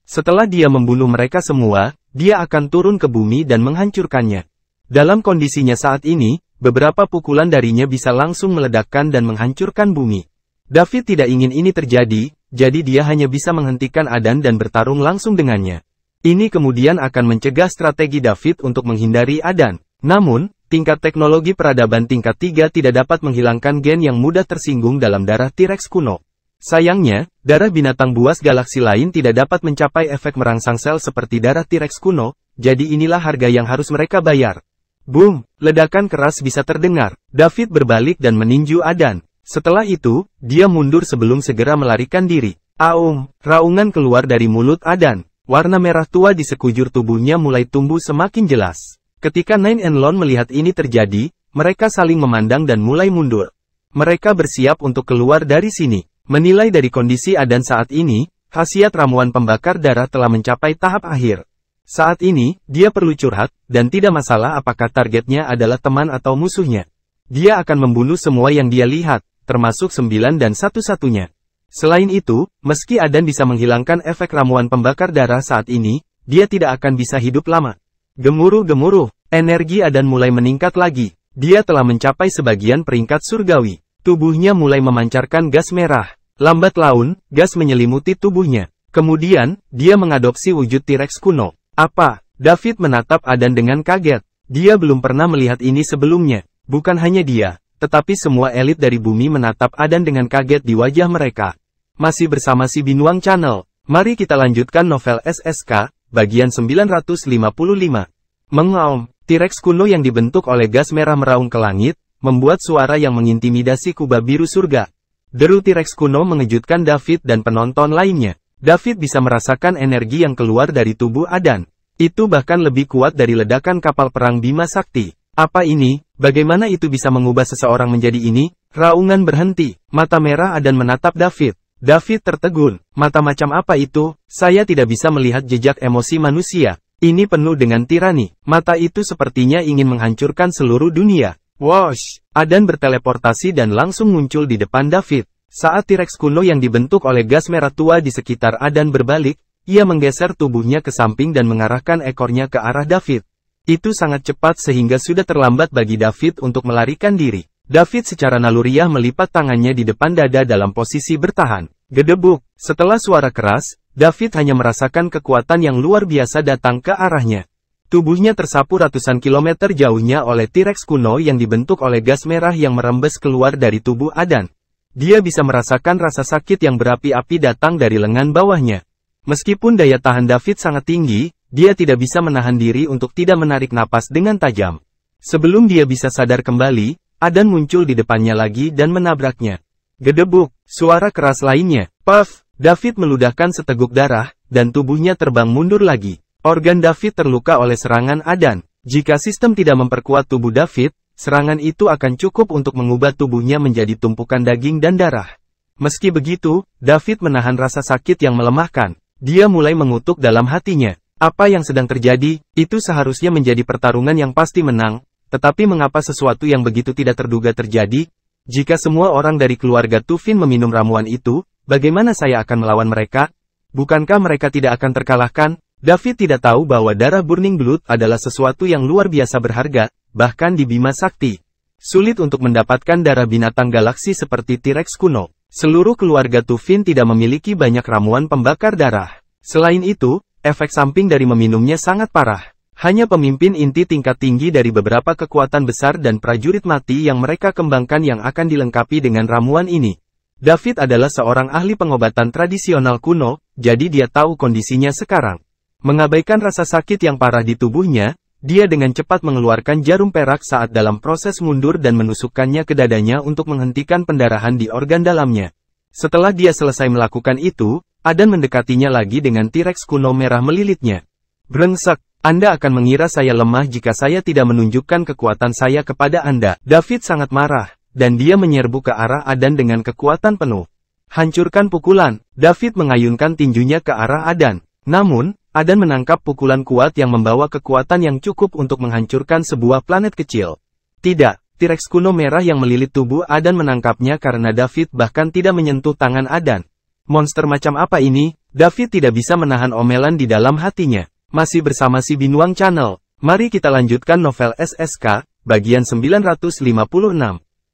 Setelah dia membunuh mereka semua, dia akan turun ke bumi dan menghancurkannya. Dalam kondisinya saat ini, beberapa pukulan darinya bisa langsung meledakkan dan menghancurkan bumi. David tidak ingin ini terjadi, jadi dia hanya bisa menghentikan Adan dan bertarung langsung dengannya. Ini kemudian akan mencegah strategi David untuk menghindari Adan. Namun, tingkat teknologi peradaban tingkat 3 tidak dapat menghilangkan gen yang mudah tersinggung dalam darah T-Rex kuno. Sayangnya, darah binatang buas galaksi lain tidak dapat mencapai efek merangsang sel seperti darah T-Rex kuno, jadi inilah harga yang harus mereka bayar. Boom! Ledakan keras bisa terdengar. David berbalik dan meninju Adan. Setelah itu, dia mundur sebelum segera melarikan diri. Aum! Raungan keluar dari mulut Adan. Warna merah tua di sekujur tubuhnya mulai tumbuh semakin jelas. Ketika Nine and Lon melihat ini terjadi, mereka saling memandang dan mulai mundur. Mereka bersiap untuk keluar dari sini. Menilai dari kondisi Adan saat ini, khasiat ramuan pembakar darah telah mencapai tahap akhir. Saat ini, dia perlu curhat, dan tidak masalah apakah targetnya adalah teman atau musuhnya. Dia akan membunuh semua yang dia lihat, termasuk 9 dan satu-satunya. Selain itu, meski Adan bisa menghilangkan efek ramuan pembakar darah saat ini, dia tidak akan bisa hidup lama. Gemuruh-gemuruh, energi Adan mulai meningkat lagi. Dia telah mencapai sebagian peringkat surgawi. Tubuhnya mulai memancarkan gas merah. Lambat laun, gas menyelimuti tubuhnya. Kemudian, dia mengadopsi wujud T-Rex kuno. Apa? David menatap Adan dengan kaget. Dia belum pernah melihat ini sebelumnya. Bukan hanya dia, tetapi semua elit dari bumi menatap Adan dengan kaget di wajah mereka. Masih bersama si Binuang Channel. Mari kita lanjutkan novel SSK, bagian 955. Mengaum, T-Rex kuno yang dibentuk oleh gas merah meraung ke langit, membuat suara yang mengintimidasi kubah biru surga. Deru T-Rex kuno mengejutkan David dan penonton lainnya. David bisa merasakan energi yang keluar dari tubuh Adan. Itu bahkan lebih kuat dari ledakan kapal perang Bima Sakti. Apa ini? Bagaimana itu bisa mengubah seseorang menjadi ini? Raungan berhenti. Mata merah Adan menatap David. David tertegun. Mata macam apa itu? Saya tidak bisa melihat jejak emosi manusia. Ini penuh dengan tirani. Mata itu sepertinya ingin menghancurkan seluruh dunia. Wosh! Adan berteleportasi dan langsung muncul di depan David. Saat T-Rex kuno yang dibentuk oleh gas merah tua di sekitar Adan berbalik, ia menggeser tubuhnya ke samping dan mengarahkan ekornya ke arah David. Itu sangat cepat sehingga sudah terlambat bagi David untuk melarikan diri. David secara naluriah melipat tangannya di depan dada dalam posisi bertahan. Gedebuk. Setelah suara keras, David hanya merasakan kekuatan yang luar biasa datang ke arahnya. Tubuhnya tersapu ratusan kilometer jauhnya oleh T-Rex kuno yang dibentuk oleh gas merah yang merembes keluar dari tubuh Adan. Dia bisa merasakan rasa sakit yang berapi-api datang dari lengan bawahnya. Meskipun daya tahan David sangat tinggi, dia tidak bisa menahan diri untuk tidak menarik napas dengan tajam. Sebelum dia bisa sadar kembali, Adan muncul di depannya lagi dan menabraknya. Gedebuk, suara keras lainnya. Puff, David meludahkan seteguk darah, dan tubuhnya terbang mundur lagi. Organ David terluka oleh serangan Adan. Jika sistem tidak memperkuat tubuh David, serangan itu akan cukup untuk mengubah tubuhnya menjadi tumpukan daging dan darah. Meski begitu, David menahan rasa sakit yang melemahkan. Dia mulai mengutuk dalam hatinya. Apa yang sedang terjadi, itu seharusnya menjadi pertarungan yang pasti menang, tetapi mengapa sesuatu yang begitu tidak terduga terjadi? Jika semua orang dari keluarga Tufin meminum ramuan itu, bagaimana saya akan melawan mereka? Bukankah mereka tidak akan terkalahkan? David tidak tahu bahwa darah Burning Blood adalah sesuatu yang luar biasa berharga, bahkan di Bima Sakti. Sulit untuk mendapatkan darah binatang galaksi seperti T-Rex kuno. Seluruh keluarga Tufin tidak memiliki banyak ramuan pembakar darah. Selain itu, efek samping dari meminumnya sangat parah. Hanya pemimpin inti tingkat tinggi dari beberapa kekuatan besar dan prajurit mati yang mereka kembangkan yang akan dilengkapi dengan ramuan ini. David adalah seorang ahli pengobatan tradisional kuno, jadi dia tahu kondisinya sekarang. Mengabaikan rasa sakit yang parah di tubuhnya, dia dengan cepat mengeluarkan jarum perak saat dalam proses mundur dan menusukkannya ke dadanya untuk menghentikan pendarahan di organ dalamnya. Setelah dia selesai melakukan itu, Adan mendekatinya lagi dengan T-Rex kuno merah melilitnya. Brengsek, Anda akan mengira saya lemah jika saya tidak menunjukkan kekuatan saya kepada Anda. David sangat marah, dan dia menyerbu ke arah Adan dengan kekuatan penuh. Hancurkan pukulan, David mengayunkan tinjunya ke arah Adan. Namun, Adan menangkap pukulan kuat yang membawa kekuatan yang cukup untuk menghancurkan sebuah planet kecil. Tidak, T-Rex kuno merah yang melilit tubuh Adan menangkapnya karena David bahkan tidak menyentuh tangan Adan. Monster macam apa ini? David tidak bisa menahan omelan di dalam hatinya. Masih bersama si Binuang Channel. Mari kita lanjutkan novel SSK, bagian 956.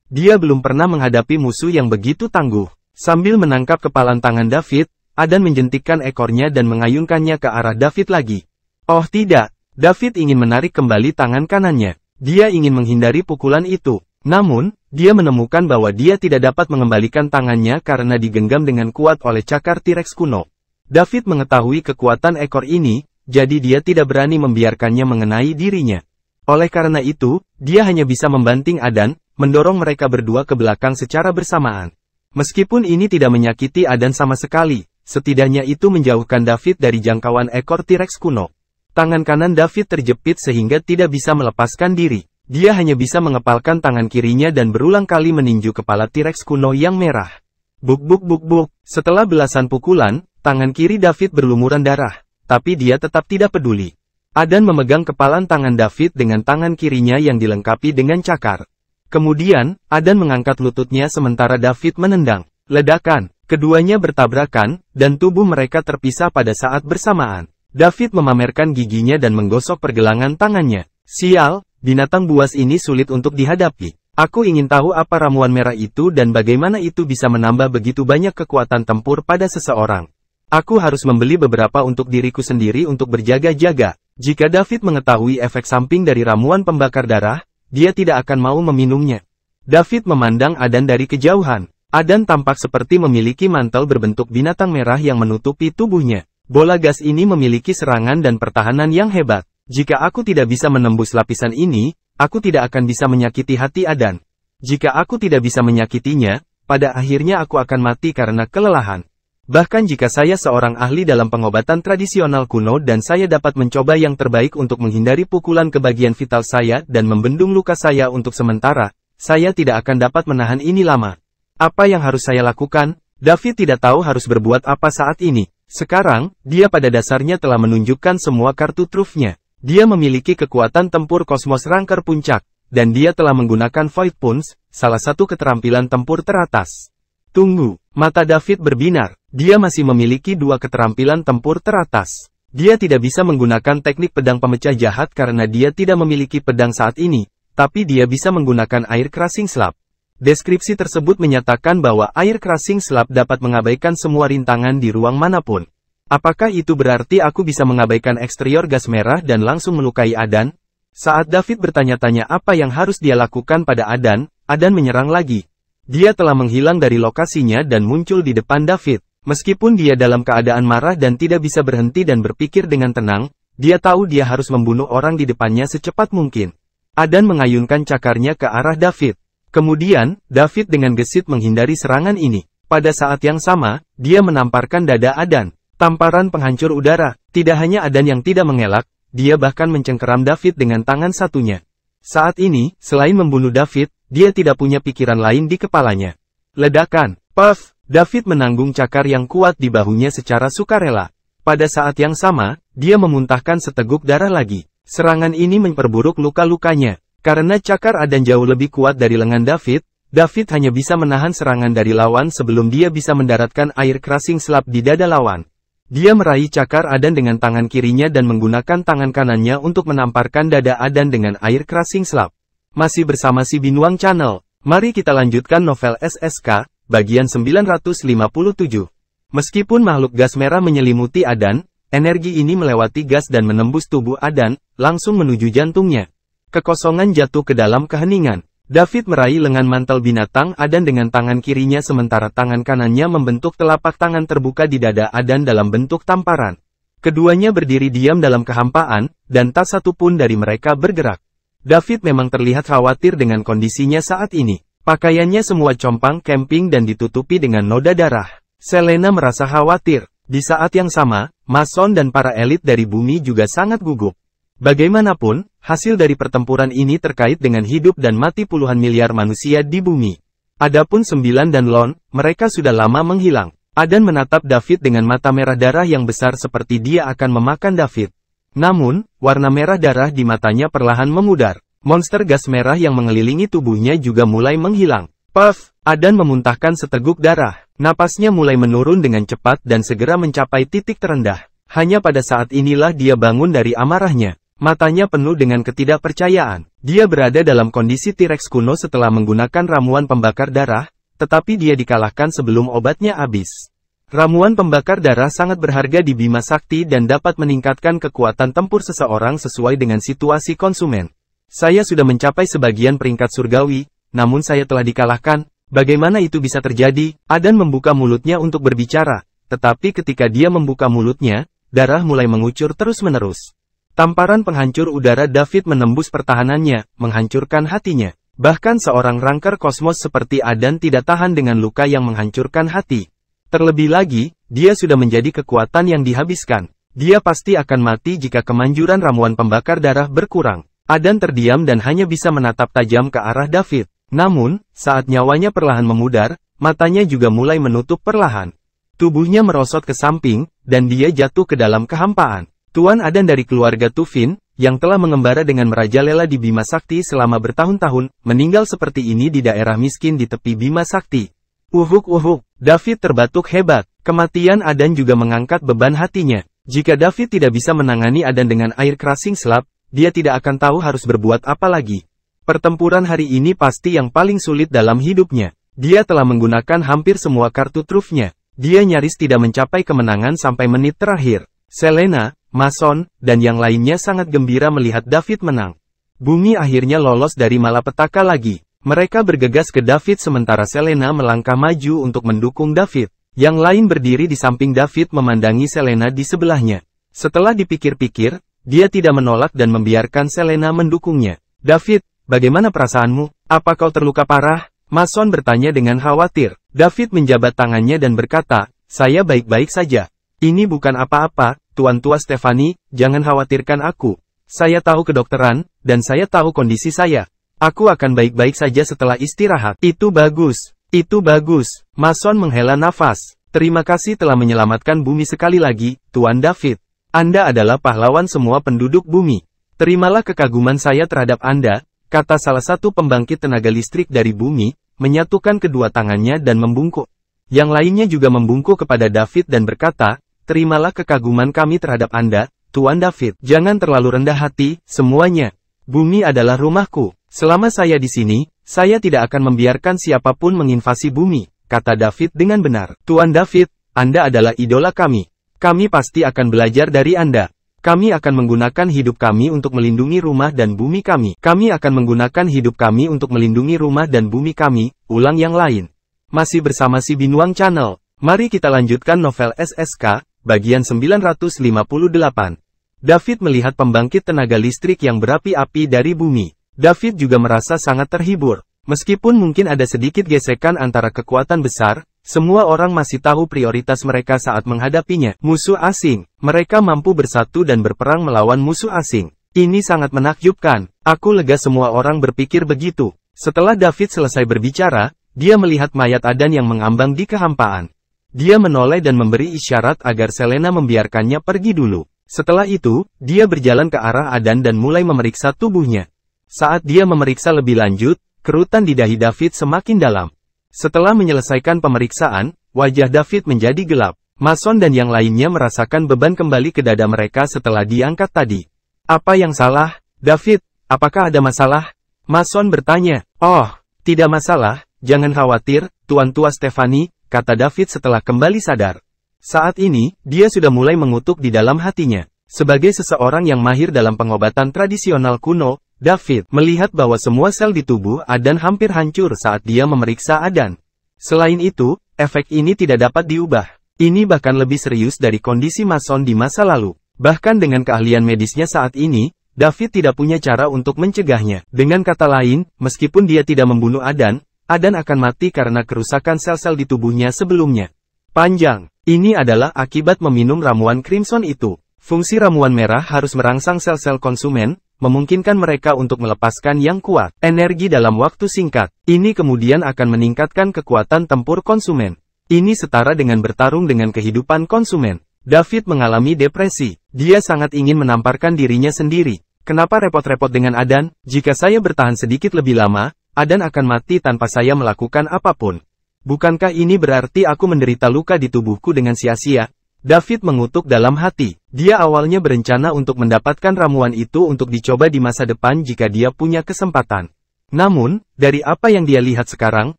Dia belum pernah menghadapi musuh yang begitu tangguh. Sambil menangkap kepalan tangan David, Adan menjentikkan ekornya dan mengayunkannya ke arah David lagi. Oh tidak, David ingin menarik kembali tangan kanannya. Dia ingin menghindari pukulan itu. Namun, dia menemukan bahwa dia tidak dapat mengembalikan tangannya karena digenggam dengan kuat oleh cakar T-Rex kuno. David mengetahui kekuatan ekor ini, jadi dia tidak berani membiarkannya mengenai dirinya. Oleh karena itu, dia hanya bisa membanting Adan, mendorong mereka berdua ke belakang secara bersamaan. Meskipun ini tidak menyakiti Adan sama sekali, setidaknya itu menjauhkan David dari jangkauan ekor T-Rex kuno. Tangan kanan David terjepit sehingga tidak bisa melepaskan diri. Dia hanya bisa mengepalkan tangan kirinya dan berulang kali meninju kepala T-Rex kuno yang merah. Buk buk buk buk. Setelah belasan pukulan, tangan kiri David berlumuran darah. Tapi dia tetap tidak peduli. Adan memegang kepalan tangan David dengan tangan kirinya yang dilengkapi dengan cakar. Kemudian, Adan mengangkat lututnya sementara David menendang. Ledakan. Keduanya bertabrakan, dan tubuh mereka terpisah pada saat bersamaan. David memamerkan giginya dan menggosok pergelangan tangannya. Sial, binatang buas ini sulit untuk dihadapi. Aku ingin tahu apa ramuan merah itu dan bagaimana itu bisa menambah begitu banyak kekuatan tempur pada seseorang. Aku harus membeli beberapa untuk diriku sendiri untuk berjaga-jaga. Jika David mengetahui efek samping dari ramuan pembakar darah, dia tidak akan mau meminumnya. David memandang Adan dari kejauhan. Adan tampak seperti memiliki mantel berbentuk binatang merah yang menutupi tubuhnya. Bola gas ini memiliki serangan dan pertahanan yang hebat. Jika aku tidak bisa menembus lapisan ini, aku tidak akan bisa menyakiti hati Adan. Jika aku tidak bisa menyakitinya, pada akhirnya aku akan mati karena kelelahan. Bahkan jika saya seorang ahli dalam pengobatan tradisional kuno dan saya dapat mencoba yang terbaik untuk menghindari pukulan ke bagian vital saya dan membendung luka saya untuk sementara, saya tidak akan dapat menahan ini lama. Apa yang harus saya lakukan? David tidak tahu harus berbuat apa saat ini. Sekarang, dia pada dasarnya telah menunjukkan semua kartu trufnya. Dia memiliki kekuatan tempur kosmos rangker puncak, dan dia telah menggunakan Void Punch, salah satu keterampilan tempur teratas. Tunggu, mata David berbinar. Dia masih memiliki dua keterampilan tempur teratas. Dia tidak bisa menggunakan teknik pedang pemecah jahat karena dia tidak memiliki pedang saat ini, tapi dia bisa menggunakan air crushing slap. Deskripsi tersebut menyatakan bahwa air crushing slap dapat mengabaikan semua rintangan di ruang manapun. Apakah itu berarti aku bisa mengabaikan eksterior gas merah dan langsung melukai Adan? Saat David bertanya-tanya apa yang harus dia lakukan pada Adan, Adan menyerang lagi. Dia telah menghilang dari lokasinya dan muncul di depan David. Meskipun dia dalam keadaan marah dan tidak bisa berhenti dan berpikir dengan tenang, dia tahu dia harus membunuh orang di depannya secepat mungkin. Adan mengayunkan cakarnya ke arah David. Kemudian, David dengan gesit menghindari serangan ini. Pada saat yang sama, dia menamparkan dada Adan. Tamparan penghancur udara. Tidak hanya Adan yang tidak mengelak, dia bahkan mencengkeram David dengan tangan satunya. Saat ini, selain membunuh David, dia tidak punya pikiran lain di kepalanya. Ledakan. Puff! David menanggung cakar yang kuat di bahunya secara sukarela. Pada saat yang sama, dia memuntahkan seteguk darah lagi. Serangan ini memperburuk luka-lukanya. Karena cakar Adan jauh lebih kuat dari lengan David, David hanya bisa menahan serangan dari lawan sebelum dia bisa mendaratkan air crushing slap di dada lawan. Dia meraih cakar Adan dengan tangan kirinya dan menggunakan tangan kanannya untuk menamparkan dada Adan dengan air crushing slap. Masih bersama si Binuang Channel, mari kita lanjutkan novel SSK, bagian 957. Meskipun makhluk gas merah menyelimuti Adan, energi ini melewati gas dan menembus tubuh Adan, langsung menuju jantungnya. Kekosongan jatuh ke dalam keheningan. David meraih lengan mantel binatang Adan dengan tangan kirinya sementara tangan kanannya membentuk telapak tangan terbuka di dada Adan dalam bentuk tamparan. Keduanya berdiri diam dalam kehampaan, dan tak satu pun dari mereka bergerak. David memang terlihat khawatir dengan kondisinya saat ini. Pakaiannya semua compang camping dan ditutupi dengan noda darah. Selena merasa khawatir. Di saat yang sama, Mason dan para elit dari bumi juga sangat gugup. Bagaimanapun, hasil dari pertempuran ini terkait dengan hidup dan mati puluhan miliar manusia di bumi. Adapun 9 dan Lon, mereka sudah lama menghilang. Adan menatap David dengan mata merah darah yang besar seperti dia akan memakan David. Namun, warna merah darah di matanya perlahan memudar. Monster gas merah yang mengelilingi tubuhnya juga mulai menghilang. Puff! Adan memuntahkan seteguk darah. Napasnya mulai menurun dengan cepat dan segera mencapai titik terendah. Hanya pada saat inilah dia bangun dari amarahnya. Matanya penuh dengan ketidakpercayaan. Dia berada dalam kondisi T-Rex kuno setelah menggunakan ramuan pembakar darah, tetapi dia dikalahkan sebelum obatnya habis. Ramuan pembakar darah sangat berharga di Bima Sakti dan dapat meningkatkan kekuatan tempur seseorang sesuai dengan situasi konsumen. Saya sudah mencapai sebagian peringkat surgawi, namun saya telah dikalahkan. Bagaimana itu bisa terjadi? Adan membuka mulutnya untuk berbicara, tetapi ketika dia membuka mulutnya, darah mulai mengucur terus-menerus. Tamparan penghancur udara David menembus pertahanannya, menghancurkan hatinya. Bahkan seorang rangker kosmos seperti Adan tidak tahan dengan luka yang menghancurkan hati. Terlebih lagi, dia sudah menjadi kekuatan yang dihabiskan. Dia pasti akan mati jika kemanjuran ramuan pembakar darah berkurang. Adan terdiam dan hanya bisa menatap tajam ke arah David. Namun, saat nyawanya perlahan memudar, matanya juga mulai menutup perlahan. Tubuhnya merosot ke samping, dan dia jatuh ke dalam kehampaan. Tuan Adan dari keluarga Tufin, yang telah mengembara dengan merajalela di Bima Sakti selama bertahun-tahun, meninggal seperti ini di daerah miskin di tepi Bima Sakti. Uhuk. David terbatuk hebat. Kematian Adan juga mengangkat beban hatinya. Jika David tidak bisa menangani Adan dengan air crushing slap, dia tidak akan tahu harus berbuat apa lagi. Pertempuran hari ini pasti yang paling sulit dalam hidupnya. Dia telah menggunakan hampir semua kartu trufnya. Dia nyaris tidak mencapai kemenangan sampai menit terakhir. Selena, Mason, dan yang lainnya sangat gembira melihat David menang. Bumi akhirnya lolos dari malapetaka lagi. Mereka bergegas ke David sementara Selena melangkah maju untuk mendukung David. Yang lain berdiri di samping David memandangi Selena di sebelahnya. Setelah dipikir-pikir, dia tidak menolak dan membiarkan Selena mendukungnya. David, bagaimana perasaanmu? Apa kau terluka parah? Mason bertanya dengan khawatir. David menjabat tangannya dan berkata, saya baik-baik saja. Ini bukan apa-apa, Tuan Tua Stephanie, jangan khawatirkan aku. Saya tahu kedokteran, dan saya tahu kondisi saya. Aku akan baik-baik saja setelah istirahat. Itu bagus. Itu bagus. Mason menghela nafas. Terima kasih telah menyelamatkan bumi sekali lagi, Tuan David. Anda adalah pahlawan semua penduduk bumi. Terimalah kekaguman saya terhadap Anda, kata salah satu pembangkit tenaga listrik dari bumi, menyatukan kedua tangannya dan membungkuk. Yang lainnya juga membungkuk kepada David dan berkata, terimalah kekaguman kami terhadap Anda, Tuan David. Jangan terlalu rendah hati, semuanya. Bumi adalah rumahku. Selama saya di sini, saya tidak akan membiarkan siapapun menginvasi bumi, kata David dengan benar. Tuan David, Anda adalah idola kami. Kami pasti akan belajar dari Anda. Kami akan menggunakan hidup kami untuk melindungi rumah dan bumi kami. Kami akan menggunakan hidup kami untuk melindungi rumah dan bumi kami, ulang yang lain. Masih bersama si Binuang Channel. Mari kita lanjutkan novel SSK, bagian 958. David melihat pembangkit tenaga listrik yang berapi-api dari bumi. David juga merasa sangat terhibur. Meskipun mungkin ada sedikit gesekan antara kekuatan besar, semua orang masih tahu prioritas mereka saat menghadapinya. Musuh asing. Mereka mampu bersatu dan berperang melawan musuh asing. Ini sangat menakjubkan. Aku lega semua orang berpikir begitu. Setelah David selesai berbicara, dia melihat mayat Adan yang mengambang di kehampaan. Dia menoleh dan memberi isyarat agar Selena membiarkannya pergi dulu. Setelah itu, dia berjalan ke arah Adan dan mulai memeriksa tubuhnya. Saat dia memeriksa lebih lanjut, kerutan di dahi David semakin dalam. Setelah menyelesaikan pemeriksaan, wajah David menjadi gelap. Mason dan yang lainnya merasakan beban kembali ke dada mereka setelah diangkat tadi. Apa yang salah, David? Apakah ada masalah? Mason bertanya. Oh, tidak masalah, jangan khawatir, Tuan Tua Stephanie, kata David setelah kembali sadar. Saat ini, dia sudah mulai mengutuk di dalam hatinya. Sebagai seseorang yang mahir dalam pengobatan tradisional kuno, David melihat bahwa semua sel di tubuh Adan hampir hancur saat dia memeriksa Adan. Selain itu, efek ini tidak dapat diubah. Ini bahkan lebih serius dari kondisi Mason di masa lalu. Bahkan dengan keahlian medisnya saat ini, David tidak punya cara untuk mencegahnya. Dengan kata lain, meskipun dia tidak membunuh Adan, Adan akan mati karena kerusakan sel-sel di tubuhnya sebelumnya. Panjang. Ini adalah akibat meminum ramuan Crimson itu. Fungsi ramuan merah harus merangsang sel-sel konsumen, memungkinkan mereka untuk melepaskan yang kuat energi dalam waktu singkat. Ini kemudian akan meningkatkan kekuatan tempur konsumen. Ini setara dengan bertarung dengan kehidupan konsumen. David mengalami depresi. Dia sangat ingin menamparkan dirinya sendiri. Kenapa repot-repot dengan Adan? Jika saya bertahan sedikit lebih lama, Adan akan mati tanpa saya melakukan apapun. Bukankah ini berarti aku menderita luka di tubuhku dengan sia-sia? David mengutuk dalam hati. Dia awalnya berencana untuk mendapatkan ramuan itu untuk dicoba di masa depan jika dia punya kesempatan. Namun, dari apa yang dia lihat sekarang,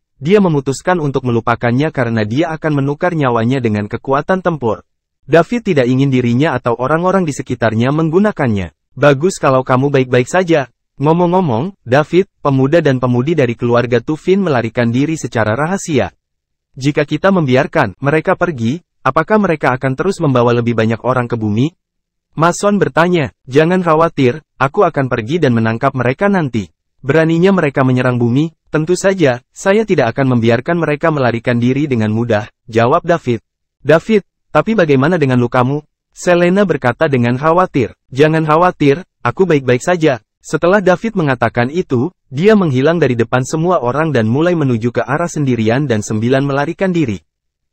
dia memutuskan untuk melupakannya karena dia akan menukar nyawanya dengan kekuatan tempur. David tidak ingin dirinya atau orang-orang di sekitarnya menggunakannya. Bagus kalau kamu baik-baik saja. Ngomong-ngomong, David, pemuda dan pemudi dari keluarga Tufin melarikan diri secara rahasia. Jika kita membiarkan mereka pergi, apakah mereka akan terus membawa lebih banyak orang ke bumi? Mason bertanya, jangan khawatir, aku akan pergi dan menangkap mereka nanti. Beraninya mereka menyerang bumi? Tentu saja, saya tidak akan membiarkan mereka melarikan diri dengan mudah, jawab David. David, tapi bagaimana dengan lukamu? Selena berkata dengan khawatir. Jangan khawatir, aku baik-baik saja. Setelah David mengatakan itu, dia menghilang dari depan semua orang dan mulai menuju ke arah sendirian dan 9 melarikan diri.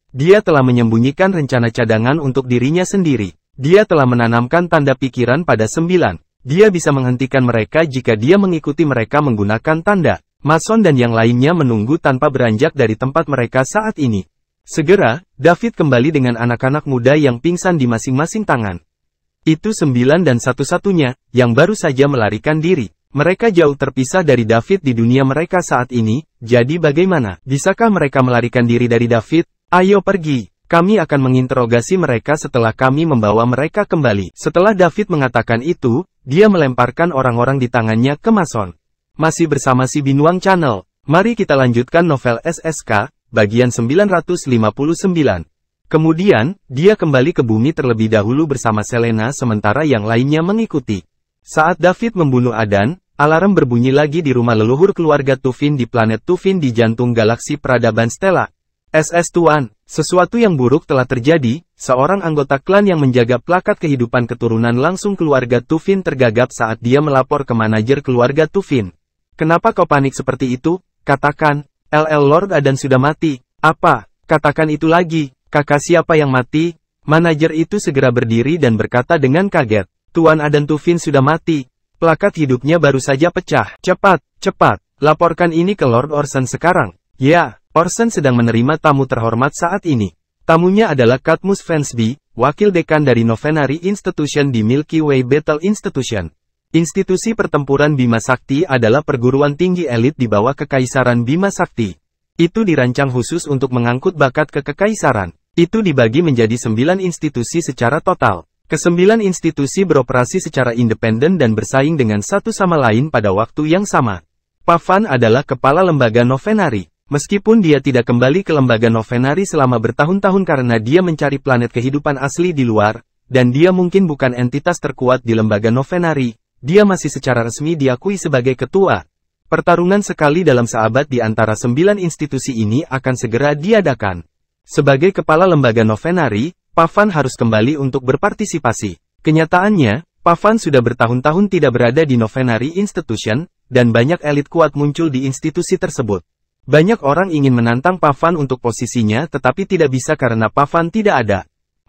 Dia telah menyembunyikan rencana cadangan untuk dirinya sendiri. Dia telah menanamkan tanda pikiran pada 9. Dia bisa menghentikan mereka jika dia mengikuti mereka menggunakan tanda. Mason dan yang lainnya menunggu tanpa beranjak dari tempat mereka saat ini. Segera, David kembali dengan anak-anak muda yang pingsan di masing-masing tangan. Itu 9 dan satu-satunya, yang baru saja melarikan diri. Mereka jauh terpisah dari David di dunia mereka saat ini, jadi bagaimana? Bisakah mereka melarikan diri dari David? Ayo pergi, Kami akan menginterogasi mereka setelah kami membawa mereka kembali. Setelah David mengatakan itu, dia melemparkan orang-orang di tangannya ke Mason. Masih bersama si Binuang Channel. Mari kita lanjutkan novel SSK, bagian 959. Kemudian, dia kembali ke bumi terlebih dahulu bersama Selena sementara yang lainnya mengikuti. Saat David membunuh Adan, alarm berbunyi lagi di rumah leluhur keluarga Tufin di planet Tufin di jantung galaksi peradaban Stella. SS Tuan, sesuatu yang buruk telah terjadi, seorang anggota klan yang menjaga plakat kehidupan keturunan langsung keluarga Tufin tergagap saat dia melapor ke manajer keluarga Tufin. Kenapa kau panik seperti itu? Katakan, LL Lord Adan sudah mati. Apa? Katakan itu lagi, kakak siapa yang mati? Manajer itu segera berdiri dan berkata dengan kaget, Tuan Adan Tufin sudah mati. Plakat hidupnya baru saja pecah. Cepat, cepat, laporkan ini ke Lord Orson sekarang. Ya. Orson sedang menerima tamu terhormat saat ini. Tamunya adalah Cadmus Fensby, wakil dekan dari Novenary Institution di Milky Way Battle Institution. Institusi pertempuran Bima Sakti adalah perguruan tinggi elit di bawah Kekaisaran Bima Sakti. Itu dirancang khusus untuk mengangkut bakat ke Kekaisaran. Itu dibagi menjadi 9 institusi secara total. Ke-9 institusi beroperasi secara independen dan bersaing dengan satu sama lain pada waktu yang sama. Pavan adalah kepala lembaga Novenary. Meskipun dia tidak kembali ke lembaga Novenary selama bertahun-tahun karena dia mencari planet kehidupan asli di luar, dan dia mungkin bukan entitas terkuat di lembaga Novenary, dia masih secara resmi diakui sebagai ketua. Pertarungan sekali dalam seabad di antara 9 institusi ini akan segera diadakan. Sebagai kepala lembaga Novenary, Pavan harus kembali untuk berpartisipasi. Kenyataannya, Pavan sudah bertahun-tahun tidak berada di Novenary Institution, dan banyak elit kuat muncul di institusi tersebut. Banyak orang ingin menantang Pavan untuk posisinya tetapi tidak bisa karena Pavan tidak ada.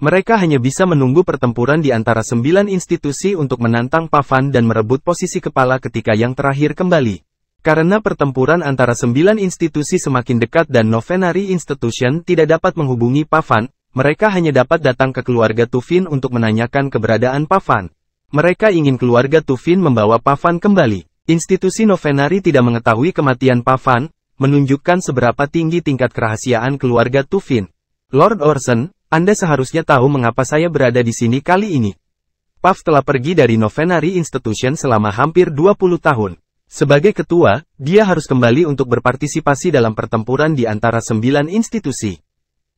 Mereka hanya bisa menunggu pertempuran di antara 9 institusi untuk menantang Pavan dan merebut posisi kepala ketika yang terakhir kembali. Karena pertempuran antara 9 institusi semakin dekat dan Novenary Institution tidak dapat menghubungi Pavan, mereka hanya dapat datang ke keluarga Tufin untuk menanyakan keberadaan Pavan. Mereka ingin keluarga Tufin membawa Pavan kembali. Institusi Novenary tidak mengetahui kematian Pavan, menunjukkan seberapa tinggi tingkat kerahasiaan keluarga Tufin. Lord Orson, Anda seharusnya tahu mengapa saya berada di sini kali ini. Puff telah pergi dari Novenary Institution selama hampir 20 tahun. Sebagai ketua, dia harus kembali untuk berpartisipasi dalam pertempuran di antara 9 institusi.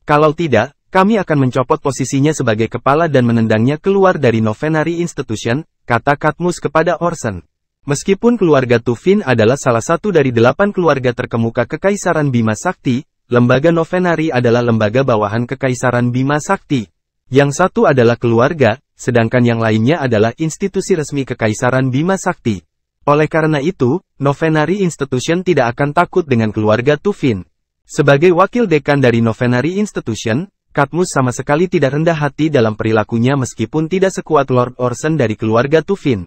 Kalau tidak, kami akan mencopot posisinya sebagai kepala dan menendangnya keluar dari Novenary Institution, kata Cadmus kepada Orson. Meskipun keluarga Tufin adalah salah satu dari 8 keluarga terkemuka Kekaisaran Bima Sakti, lembaga Novenary adalah lembaga bawahan Kekaisaran Bima Sakti. Yang satu adalah keluarga, sedangkan yang lainnya adalah institusi resmi Kekaisaran Bima Sakti. Oleh karena itu, Novenary Institution tidak akan takut dengan keluarga Tufin. Sebagai wakil dekan dari Novenary Institution, Cadmus sama sekali tidak rendah hati dalam perilakunya meskipun tidak sekuat Lord Orson dari keluarga Tufin.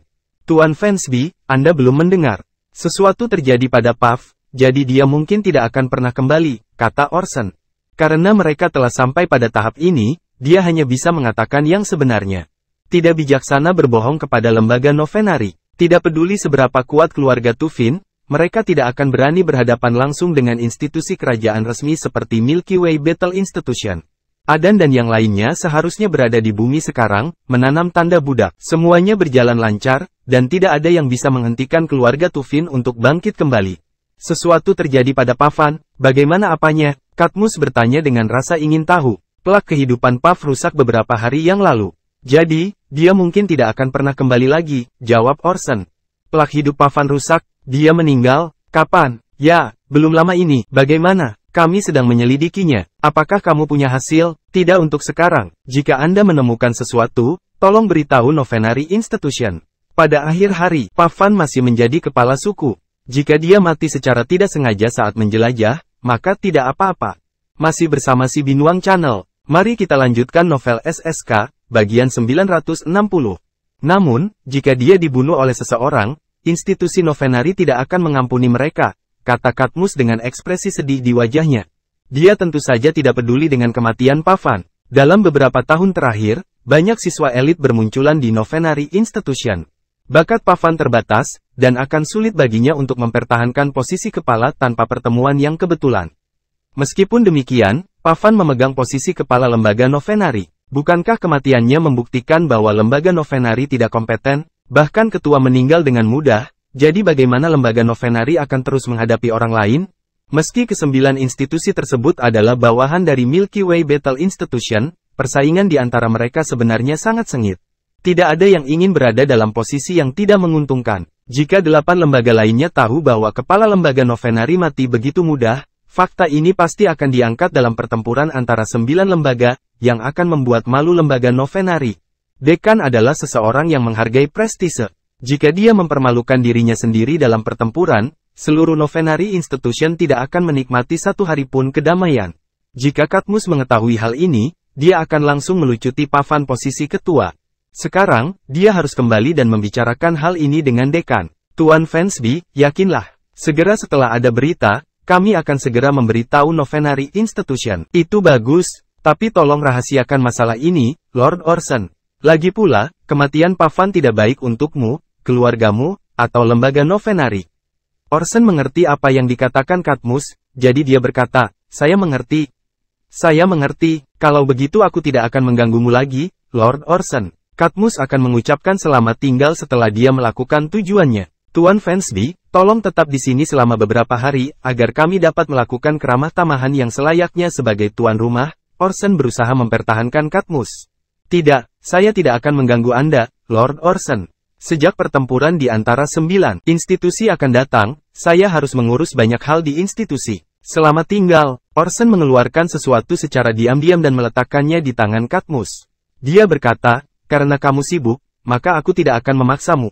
Tuan Fensby, Anda belum mendengar. Sesuatu terjadi pada Puff, jadi dia mungkin tidak akan pernah kembali, kata Orson. Karena mereka telah sampai pada tahap ini, dia hanya bisa mengatakan yang sebenarnya. Tidak bijaksana berbohong kepada lembaga Novenary. Tidak peduli seberapa kuat keluarga Tufin, mereka tidak akan berani berhadapan langsung dengan institusi kerajaan resmi seperti Milky Way Battle Institution. Adan dan yang lainnya seharusnya berada di bumi sekarang, menanam tanda budak. Semuanya berjalan lancar, dan tidak ada yang bisa menghentikan keluarga Tufin untuk bangkit kembali. Sesuatu terjadi pada Pavan, bagaimana apanya? Cadmus bertanya dengan rasa ingin tahu. Plak kehidupan Puff rusak beberapa hari yang lalu. Jadi, dia mungkin tidak akan pernah kembali lagi, jawab Orson. Plak hidup Pavan rusak, dia meninggal, kapan? Ya, belum lama ini, bagaimana? Kami sedang menyelidikinya. Apakah kamu punya hasil? Tidak untuk sekarang. Jika Anda menemukan sesuatu, tolong beritahu Novenary Institution. Pada akhir hari, Pavan masih menjadi kepala suku. Jika dia mati secara tidak sengaja saat menjelajah, maka tidak apa-apa. Masih bersama si Binuang Channel. Mari kita lanjutkan novel SSK, bagian 960. Namun, jika dia dibunuh oleh seseorang, institusi Novenary tidak akan mengampuni mereka, kata Cadmus dengan ekspresi sedih di wajahnya. Dia tentu saja tidak peduli dengan kematian Pavan. Dalam beberapa tahun terakhir, banyak siswa elit bermunculan di Novenary Institution. Bakat Pavan terbatas, dan akan sulit baginya untuk mempertahankan posisi kepala tanpa pertemuan yang kebetulan. Meskipun demikian, Pavan memegang posisi kepala lembaga Novenari. Bukankah kematiannya membuktikan bahwa lembaga Novenari tidak kompeten? Bahkan ketua meninggal dengan mudah, jadi bagaimana lembaga Novenari akan terus menghadapi orang lain? Meski ke-9 institusi tersebut adalah bawahan dari Milky Way Battle Institution, persaingan di antara mereka sebenarnya sangat sengit. Tidak ada yang ingin berada dalam posisi yang tidak menguntungkan. Jika 8 lembaga lainnya tahu bahwa kepala lembaga Novenari mati begitu mudah, fakta ini pasti akan diangkat dalam pertempuran antara 9 lembaga, yang akan membuat malu lembaga Novenari. Dekan adalah seseorang yang menghargai prestise. Jika dia mempermalukan dirinya sendiri dalam pertempuran, seluruh Novenari Institution tidak akan menikmati satu hari pun kedamaian. Jika Cadmus mengetahui hal ini, dia akan langsung melucuti Pavan posisi ketua. Sekarang, dia harus kembali dan membicarakan hal ini dengan dekan. Tuan Fensby, yakinlah. Segera setelah ada berita, kami akan segera memberitahu Novenari Institution. Itu bagus, tapi tolong rahasiakan masalah ini, Lord Orson. Lagi pula, kematian Pavan tidak baik untukmu, keluargamu, atau lembaga Novenari. Orson mengerti apa yang dikatakan Cadmus, jadi dia berkata, saya mengerti. Saya mengerti, kalau begitu aku tidak akan mengganggumu lagi, Lord Orson. Cadmus akan mengucapkan selamat tinggal setelah dia melakukan tujuannya. Tuan Fensby, tolong tetap di sini selama beberapa hari, agar kami dapat melakukan keramah tamahan yang selayaknya sebagai tuan rumah. Orson berusaha mempertahankan Cadmus. Tidak, saya tidak akan mengganggu Anda, Lord Orson. Sejak pertempuran di antara 9 institusi akan datang, saya harus mengurus banyak hal di institusi. Selamat tinggal. Orson mengeluarkan sesuatu secara diam-diam dan meletakkannya di tangan Cadmus. Dia berkata, karena kamu sibuk, maka aku tidak akan memaksamu.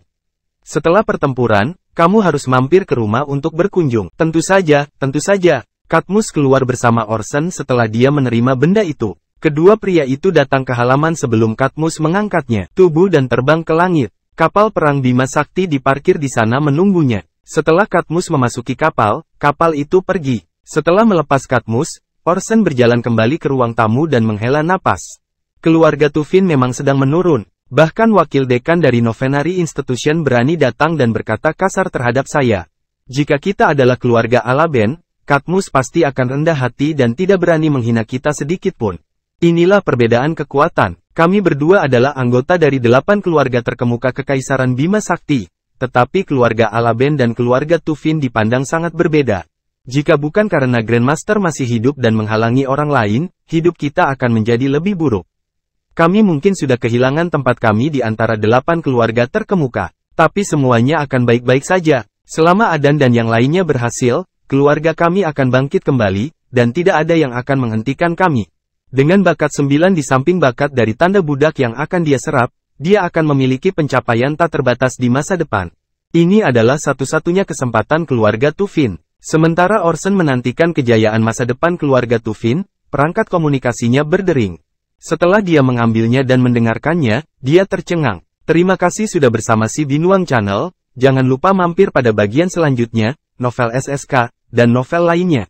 Setelah pertempuran, kamu harus mampir ke rumah untuk berkunjung. Tentu saja, tentu saja. Cadmus keluar bersama Orson setelah dia menerima benda itu. Kedua pria itu datang ke halaman sebelum Cadmus mengangkatnya. Tubuh dan terbang ke langit. Kapal perang Bima Sakti diparkir di sana menunggunya. Setelah Cadmus memasuki kapal, kapal itu pergi. Setelah melepas Cadmus, Orson berjalan kembali ke ruang tamu dan menghela napas. Keluarga Tufin memang sedang menurun. Bahkan wakil dekan dari Novenari Institution berani datang dan berkata kasar terhadap saya. Jika kita adalah keluarga Alaben, Cadmus pasti akan rendah hati dan tidak berani menghina kita sedikit pun. Inilah perbedaan kekuatan. Kami berdua adalah anggota dari 8 keluarga terkemuka Kekaisaran Bima Sakti. Tetapi keluarga Alaben dan keluarga Tufin dipandang sangat berbeda. Jika bukan karena Grandmaster masih hidup dan menghalangi orang lain, hidup kita akan menjadi lebih buruk. Kami mungkin sudah kehilangan tempat kami di antara 8 keluarga terkemuka. Tapi semuanya akan baik-baik saja. Selama Adan dan yang lainnya berhasil, keluarga kami akan bangkit kembali, dan tidak ada yang akan menghentikan kami. Dengan bakat 9 di samping bakat dari tanda budak yang akan dia serap, dia akan memiliki pencapaian tak terbatas di masa depan. Ini adalah satu-satunya kesempatan keluarga Tufin. Sementara Orson menantikan kejayaan masa depan keluarga Tufin, perangkat komunikasinya berdering. Setelah dia mengambilnya dan mendengarkannya, dia tercengang. Terima kasih sudah bersama si Binuang Channel, jangan lupa mampir pada bagian selanjutnya, novel SSK, dan novel lainnya.